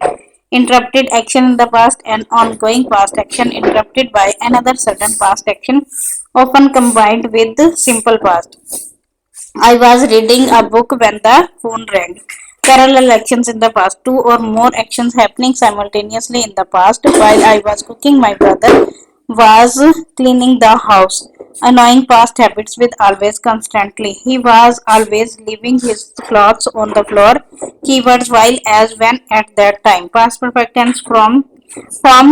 interrupted action in the past, and ongoing past action interrupted by another sudden past action, often combined with the simple past. I was reading a book when the phone rang. Parallel actions in the past. Two or more actions happening simultaneously in the past. While I was cooking, my brother was cleaning the house. Annoying past habits with always constantly. He was always leaving his clothes on the floor. Keywords while, as, when, at that time. Past perfect tense from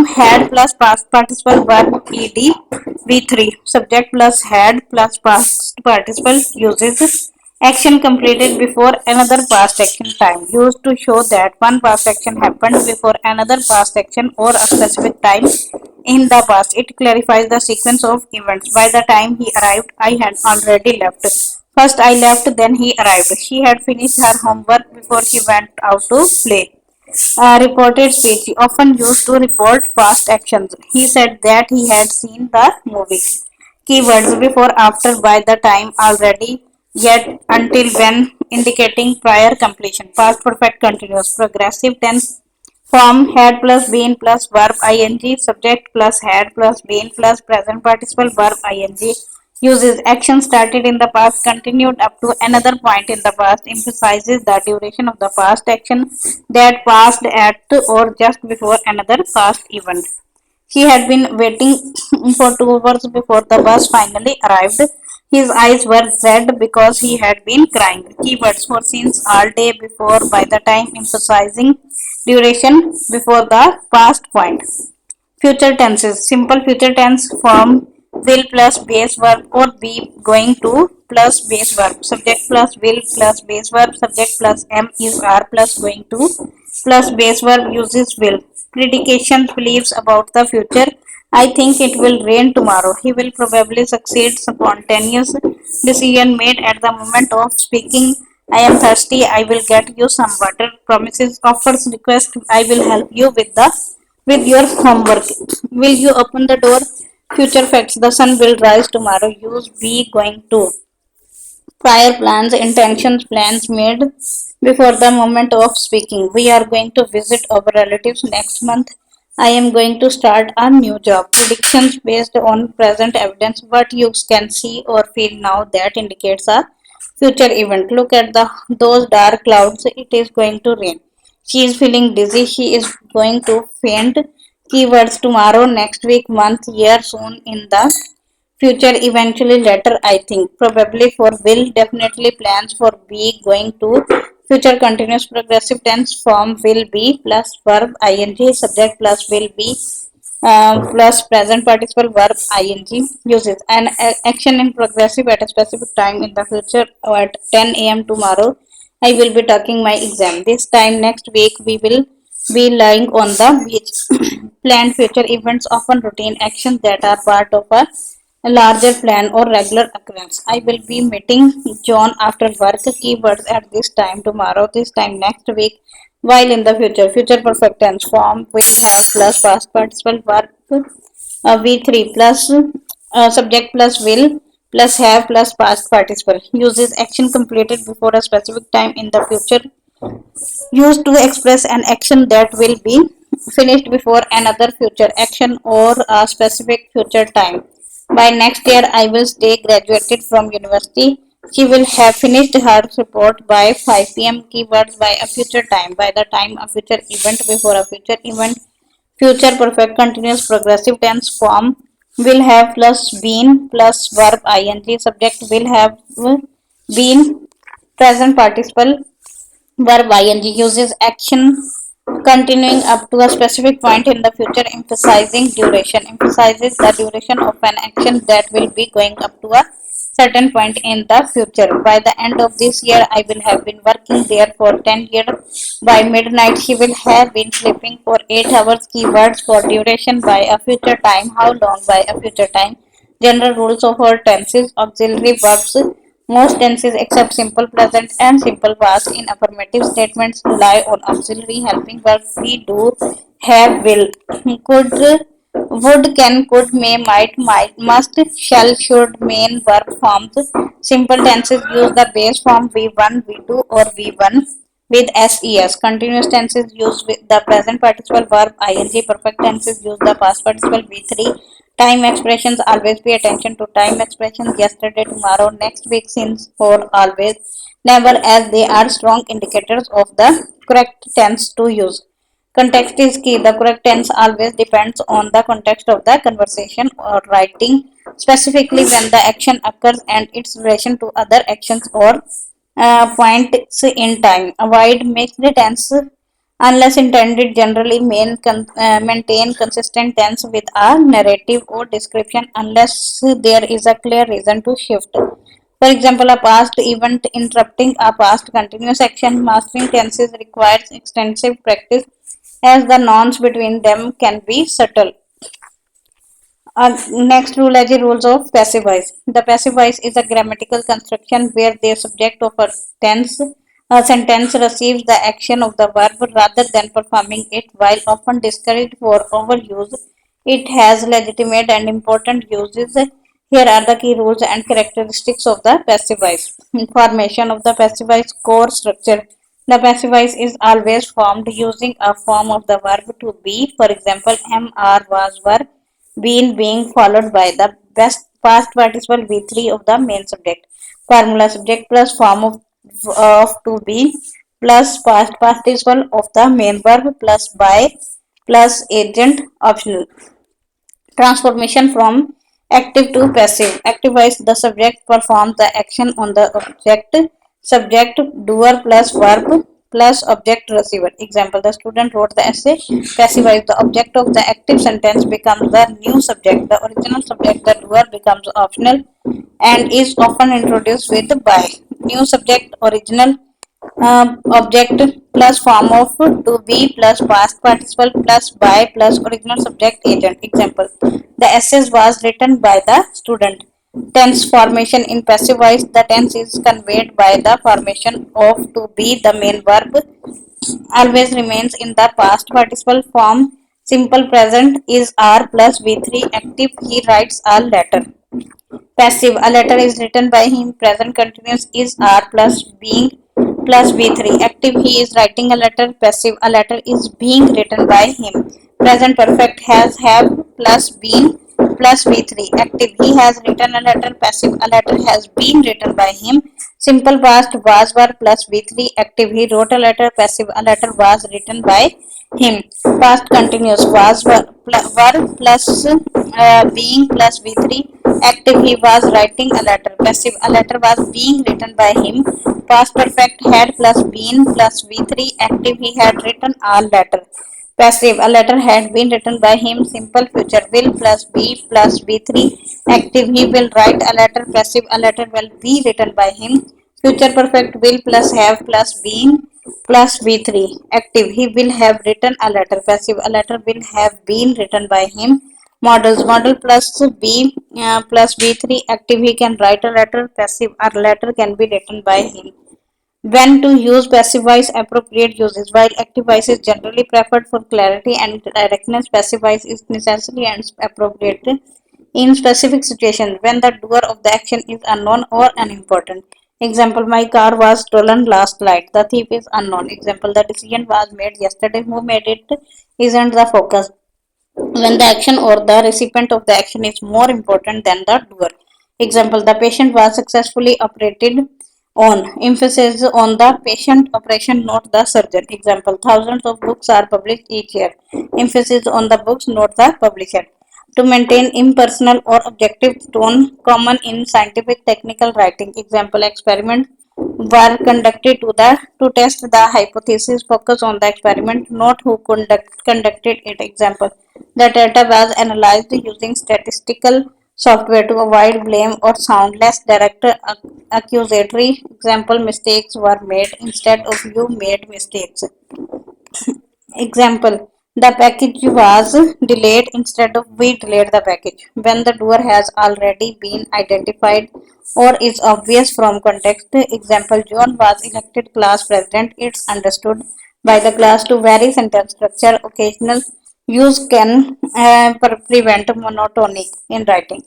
had plus past participle verb ed v3 subject plus had plus past participle uses action completed before another past action time used to show that one past action happened before another past action or a specific time in the past. It clarifies the sequence of events. By the time he arrived, I had already left. First I left, then he arrived. She had finished her homework before she went out to play. Reported speech often used to report past actions. He said that he had seen the movie. Keywords before, after, by the time, already, yet, until, when, indicating prior completion. Past perfect continuous. Progressive tense form had plus been plus verb ing, subject plus had plus been plus present participle verb ing, uses action started in the past, continued up to another point in the past, emphasizes the duration of the past action that passed at or just before another past event. He had been waiting for 2 hours before the bus finally arrived. His eyes were red because he had been crying. Keywords for scenes all day before, by the time, emphasizing duration before the past point. Future tenses. Simple future tense form will plus base verb or be going to plus base verb. Subject plus will plus base verb. Subject plus am is are plus going to plus base verb uses will. Predication beliefs about the future. I think it will rain tomorrow. He will probably succeed. Spontaneous decision made at the moment of speaking. I am thirsty. I will get you some water. Promises, offers, request. I will help you with your homework. Will you open the door? Future facts. The sun will rise tomorrow. Use be going to. Prior plans, intentions, plans made before the moment of speaking. We are going to visit our relatives next month. I am going to start a new job. Predictions based on present evidence. What you can see or feel now that indicates a future event. Look at those dark clouds. It is going to rain. She is feeling dizzy. She is going to faint. Keywords tomorrow, next week, month, year, soon, in the future, eventually, later, I think. Probably for will, definitely plans for be, going to. Future continuous progressive tense form will be plus verb ing, subject plus will be plus present participle verb ing uses. An action in progressive at a specific time in the future at 10 a.m. tomorrow. I will be taking my exam. This time next week we will be lying on the beach. Planned future events often routine actions that are part of a larger plan or regular occurrence. I will be meeting John after work. Keywords at this time tomorrow, this time next week, while in the future. Future perfect tense form will have plus past participle verb V3 plus subject plus will plus have plus past participle. Uses action completed before a specific time in the future used to express an action that will be finished before another future action or a specific future time. By next year, I will stay graduated from university. She will have finished her report by 5 p.m. Keywords by a future time. By the time a future event before a future event. Future perfect continuous progressive tense form will have plus been plus verb ing. Subject will have been present participle verb ing uses action continuing up to a specific point in the future, emphasizing duration, emphasizes the duration of an action that will be going up to a certain point in the future. By the end of this year, I will have been working there for 10 years. By midnight, she will have been sleeping for 8 hours. Keywords for duration by a future time, how long by a future time. General rules of all tenses, auxiliary verbs. Most tenses except simple present and simple past in affirmative statements rely on auxiliary helping verbs. We do, have, will, could, would, can, could, may, might, must, shall, should, main, verb forms. Simple tenses use the base form V1, V2 or V1, with SES. Continuous tense is used with the present participle verb ing. Perfect tense is used the past participle V3. Time expressions, always pay attention to time expressions. Yesterday, tomorrow, next week, since, for, always, never, as they are strong indicators of the correct tense to use. Context is key. The correct tense always depends on the context of the conversation or writing, specifically when the action occurs and its relation to other actions or points in time. Avoid mixed tense unless intended. Generally, maintain consistent tense with a narrative or description unless there is a clear reason to shift. For example, a past event interrupting a past continuous action. Mastering tenses requires extensive practice as the nouns between them can be subtle. Next rule is the rules of passive voice. The passive voice is a grammatical construction where the subject of a sentence receives the action of the verb rather than performing it. While often discouraged for overuse, it has legitimate and important uses. Here are the key rules and characteristics of the passive voice. Formation of the passive voice core structure. The passive voice is always formed using a form of the verb to be. For example, am, are, was, were, been, being, followed by the best past participle V3 of the main subject. Formula subject plus form of to be plus past participle of the main verb plus by plus agent optional. Transformation from active to passive. Activize the subject performs the action on the object. Subject doer plus verb plus object receiver. Example, the student wrote the essay. Passivize the object of the active sentence becomes the new subject. The original subject, the doer, becomes optional and is often introduced with by. New subject, original object plus form of to be plus past participle plus by plus original subject agent. Example, the essay was written by the student. Tense formation in passive voice. The tense is conveyed by the formation of to be. The main verb always remains in the past participle form. Simple present is R plus V3. Active, he writes a letter. Passive, a letter is written by him. Present continuous is R plus being plus V3. Active, he is writing a letter. Passive, a letter is being written by him. Present perfect has have plus been plus V3. Active, he has written a letter. Passive, a letter has been written by him. Simple past was were plus V3. Active, he wrote a letter. Passive, a letter was written by him. Past continuous was were plus being plus V3. Active, he was writing a letter. Passive, a letter was being written by him. Past perfect had plus been plus V3. Active, he had written a letter. Passive, a letter had been written by him. Simple future, will plus be plus V3. Active, he will write a letter. Passive, a letter will be written by him. Future perfect, will plus have plus been plus V3. Active, he will have written a letter. Passive, a letter will have been written by him. Models, model plus B plus V3. Active, he can write a letter. Passive, a letter can be written by him. When to use passive voice, appropriate uses. While active voice is generally preferred for clarity and directness, passive voice is necessary and appropriate in specific situations when the doer of the action is unknown or unimportant. Example, my car was stolen last night. The thief is unknown. Example, the decision was made yesterday. Who made it isn't the focus. When the action or the recipient of the action is more important than the doer. Example, the patient was successfully operated on. Emphasis on the patient operation, not the surgeon. Example, thousands of books are published each year. Emphasis on the books, not the publisher. To maintain impersonal or objective tone common in scientific technical writing. Example, experiment were conducted to test the hypothesis. Focus on the experiment, not who conducted it. Example, the data was analyzed using statistical software to avoid blame or sound less direct accusatory. Example, mistakes were made instead of you made mistakes. Example, the package was delayed instead of we delayed the package. When the doer has already been identified or is obvious from context. Example, John was elected class president. It's understood by the class to vary sentence structure. Occasional use can prevent monotony in writing.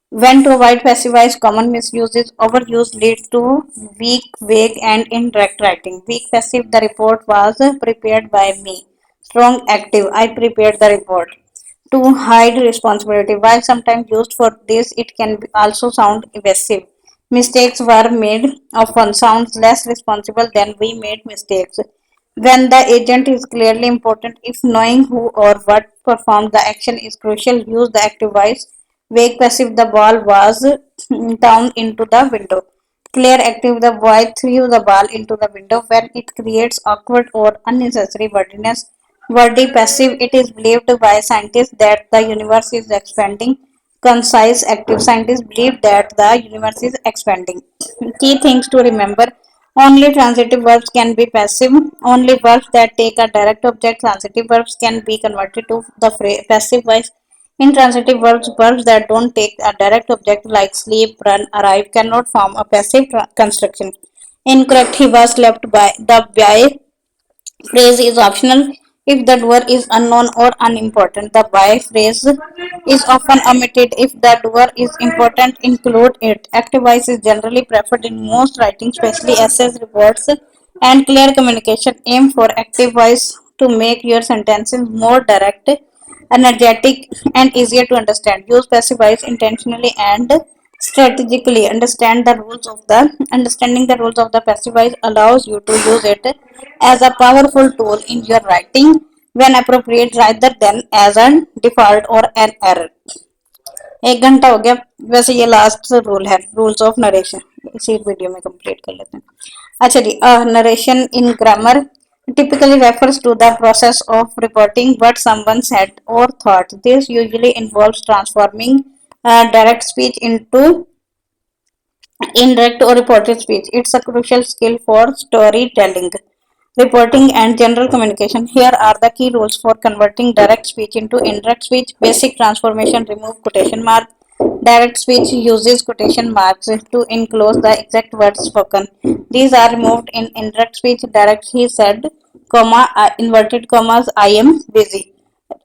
When to avoid passive voice, common misuses, overuse lead to weak, vague, and indirect writing. Weak passive, the report was prepared by me. Strong active, I prepared the report. To hide responsibility, while sometimes used for this, it can also sound evasive. Mistakes were made often sounds less responsible than we made mistakes. When the agent is clearly important, if knowing who or what performed the action is crucial, use the active voice. Vague passive, the ball was down into the window. Clear active, the boy threw the ball into the window. When it creates awkward or unnecessary wordiness. Wordy passive, it is believed by scientists that the universe is expanding. Concise active, scientists believe that the universe is expanding. Key things to remember: only transitive verbs can be passive. Only verbs that take a direct object, transitive verbs, can be converted to the passive voice. Intransitive verbs, verbs that don't take a direct object like sleep, run, arrive, cannot form a passive construction. Incorrect. He was left by the by phrase is optional if the doer is unknown or unimportant. The by phrase is often omitted if the doer is important. Include it. Active voice is generally preferred in most writing, especially essays, reports, and clear communication. Aim for active voice to make your sentences more direct, energetic, and easier to understand. Use passive voice intentionally and strategically. Understanding the rules of the passive voice allows you to use it as a powerful tool in your writing when appropriate rather than as a default or an error. 1 घंटा हो गया. वैसे ये last rule है, rules of narration, इसी video में complete कर लेते हैं. अच्छा जी, narration in grammar typically refers to the process of reporting what someone said or thought. This usually involves transforming direct speech into indirect or reported speech. It's a crucial skill for storytelling, reporting, and general communication. Here are the key rules for converting direct speech into indirect speech. Basic transformation: remove quotation mark. Direct speech uses quotation marks to enclose the exact words spoken. These are removed in indirect speech. Direct, he said, comma, inverted commas, I am busy.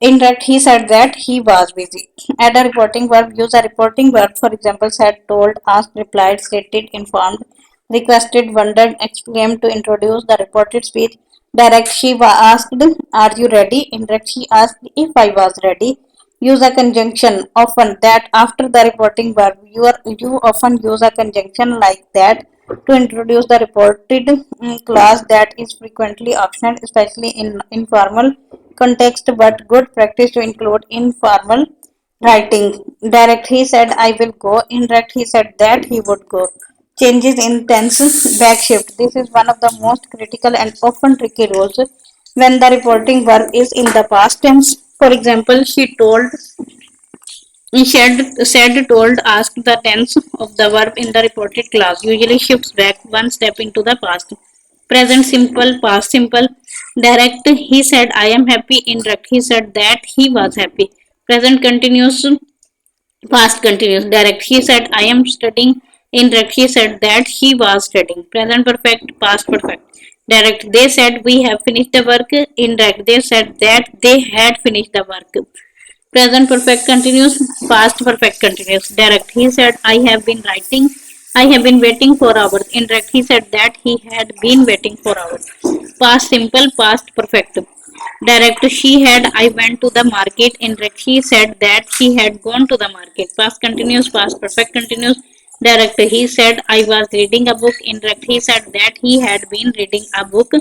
Indirect, he said that he was busy. Add a reporting verb. Use a reporting verb. For example, said, told, asked, replied, stated, informed, requested, wondered, exclaimed to introduce the reported speech. Direct, she asked, are you ready? Indirect, she asked if I was ready. Use a conjunction often that after the reporting verb. You often use a conjunction like that to introduce the reported clause that is frequently optional, especially in informal context, but good practice to include informal writing. Direct, he said I will go. Indirect, he said that he would go. Changes in tense, backshift. This is one of the most critical and often tricky rules when the reporting verb is in the past tense. For example, she told, said, told, asked. The tense of the verb in the reported clause usually shifts back one step into the past. Present simple, past simple. Direct, he said, I am happy. Indirect, he said that he was happy. Present continuous, past continuous. Direct, he said, I am studying. Indirect, he said that he was studying. Present perfect, past perfect. Direct, they said we have finished the work. Indirect, they said that they had finished the work. Present perfect continuous, past perfect continuous. Direct, he said I have been writing, I have been waiting for hours. Indirect, he said that he had been waiting for hours. Past simple, past perfect. Direct, she had, I went to the market. Indirect, she said that she had gone to the market. Past continuous, past perfect continuous. Direct, he said I was reading a book. Indirect, he said that he had been reading a book.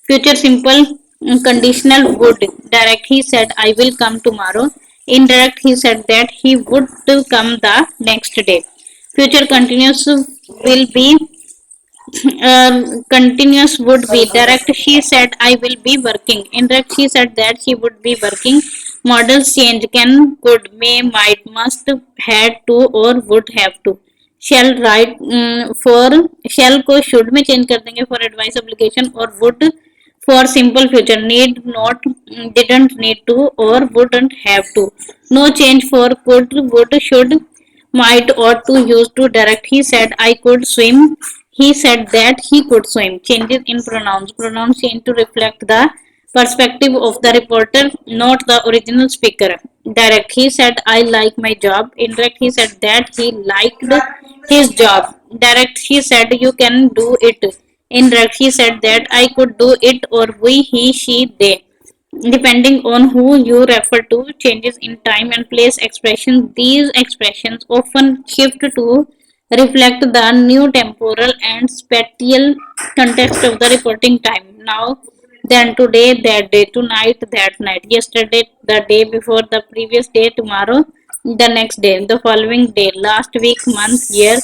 Future simple, conditional would. Direct, he said I will come tomorrow. Indirect, he said that he would come the next day. Future continuous will be, continuous would be. Direct, she said I will be working. Indirect, she said that she would be working. Models change: can, could, may, might, must, had to, or would have to. Shall, right, for shall को should में change कर देंगे for advice obligation, और would for simple future. Need not, didn't need to, or wouldn't have to. No change for could, would, should, might, ought to, used to. Direct, he said I could swim. He said that he could swim. Changes in pronouns. Pronouns change to reflect the perspective of the reporter, not the original speaker. Direct, he said, I like my job. Indirect, he said that he liked his job. Direct, he said, you can do it. Indirect, he said that I could do it, or we, he, she, they. Depending on who you refer to, changes in time and place expressions. These expressions often shift to reflect the new temporal and spatial context of the reporting time. Now, then today, that day, tonight, that night, yesterday, the day before, the previous day, tomorrow, the next day, the following day, last week, month, year,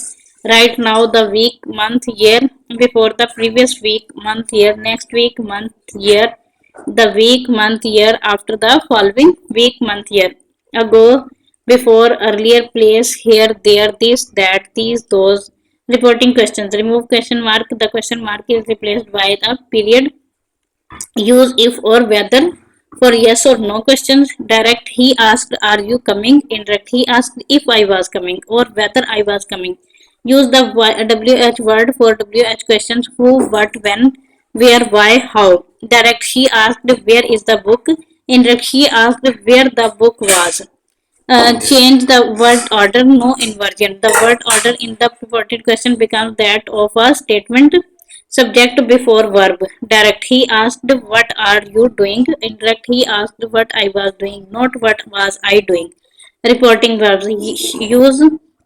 right now, the week, month, year, before the previous week, month, year, next week, month, year, the week, month, year after the following week, month, year. Ago, before, earlier, place, here, there, this, that, these, those. Reporting questions. Remove question mark. The question mark is replaced by the period. Use if or whether for yes or no questions. Direct, he asked, are you coming? Indirect, he asked if I was coming or whether I was coming. Use the WH word for WH questions: who, what, when, where, why, how. Direct, she asked where is the book. Indirect, she asked where the book was. Change the word order, no inversion. The word order in the purported question becomes that of a statement, subject before verb. Direct, he asked, what are you doing? Indirect, he asked what I was doing, not what was I doing. Reporting verbs. Use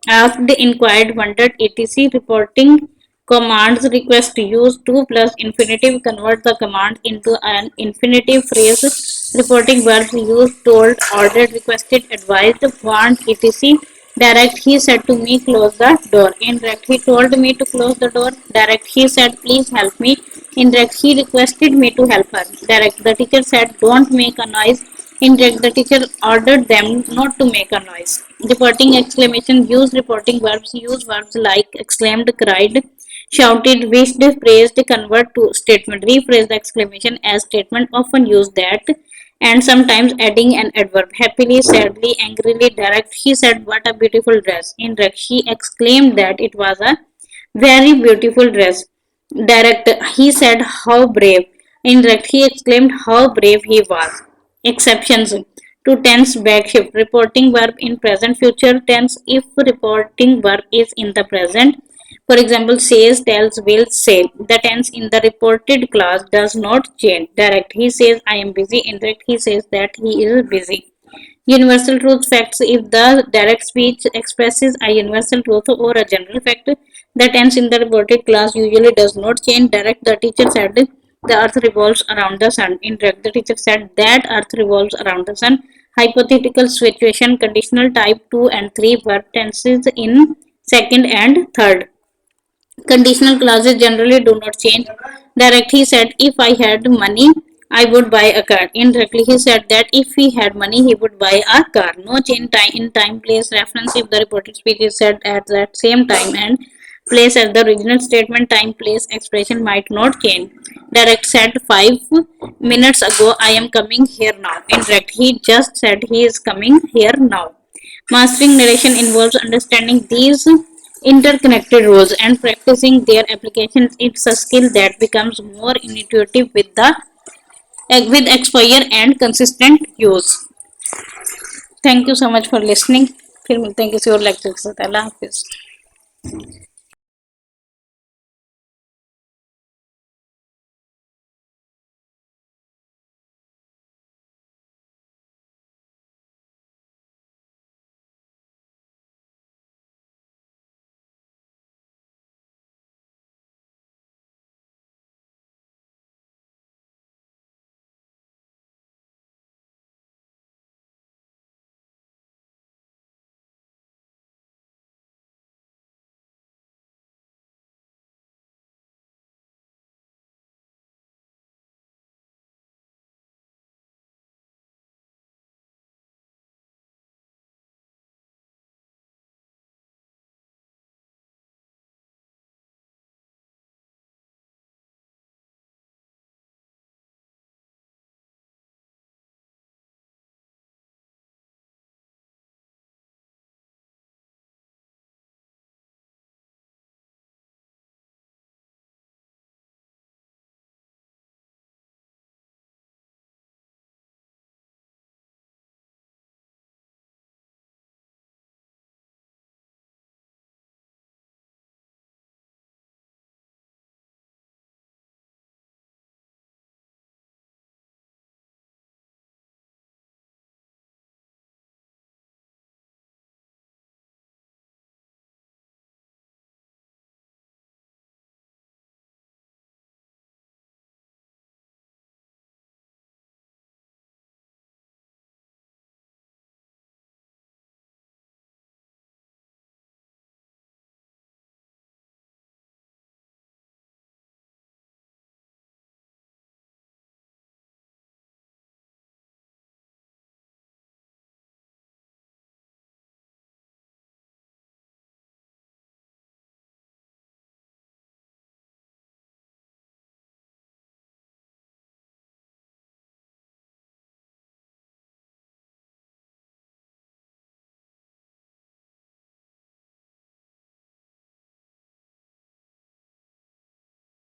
asked, inquired, wondered, etc. Reporting commands. Request. Use to plus infinitive. Convert the command into an infinitive phrase. Reporting verbs. Use told, ordered, requested, advised, want, etc. Direct, he said to me, close the door. Indirect, he told me to close the door. Direct, he said, please help me. Indirect, he requested me to help her. Direct, the teacher said, don't make a noise. Indirect, the teacher ordered them not to make a noise. Reporting exclamation. Use reporting verbs. Use verbs like exclaimed, cried, shouted, wished, praised. Convert to statement. Rephrase the exclamation as statement. Often use that and sometimes adding an adverb. Happily, sadly, angrily. Direct, he said, what a beautiful dress. Indirect, she exclaimed that it was a very beautiful dress. Direct, he said, how brave. Indirect, he exclaimed how brave he was. Exceptions to tense backshift. Reporting verb in present future tense if reporting verb is in the present. For example, says, tells, will, say. The tense in the reported class does not change. Direct, he says, I am busy. Indirect, he says that he is busy. Universal truth facts. If the direct speech expresses a universal truth or a general fact, the tense in the reported class usually does not change. Direct, the teacher said the earth revolves around the sun. Indirect, the teacher said that earth revolves around the sun. Hypothetical situation, conditional type 2 and 3 verb tenses in second and third. Conditional clauses generally do not change. Direct, he said, if I had money, I would buy a car. Indirectly, he said that if he had money, he would buy a car. No change in time, place, reference if the reported speech is said at that same time and place as the original statement, time, place, expression might not change. Direct said 5 minutes ago, I am coming here now. Indirect, he just said he is coming here now. Mastering narration involves understanding these interconnected roles and practicing their applications. It's a skill that becomes more intuitive with exposure and consistent use. Thank you so much for listening. फिर मिलते हैं किसी और lecture के साथ. अल्लाह हाफिज.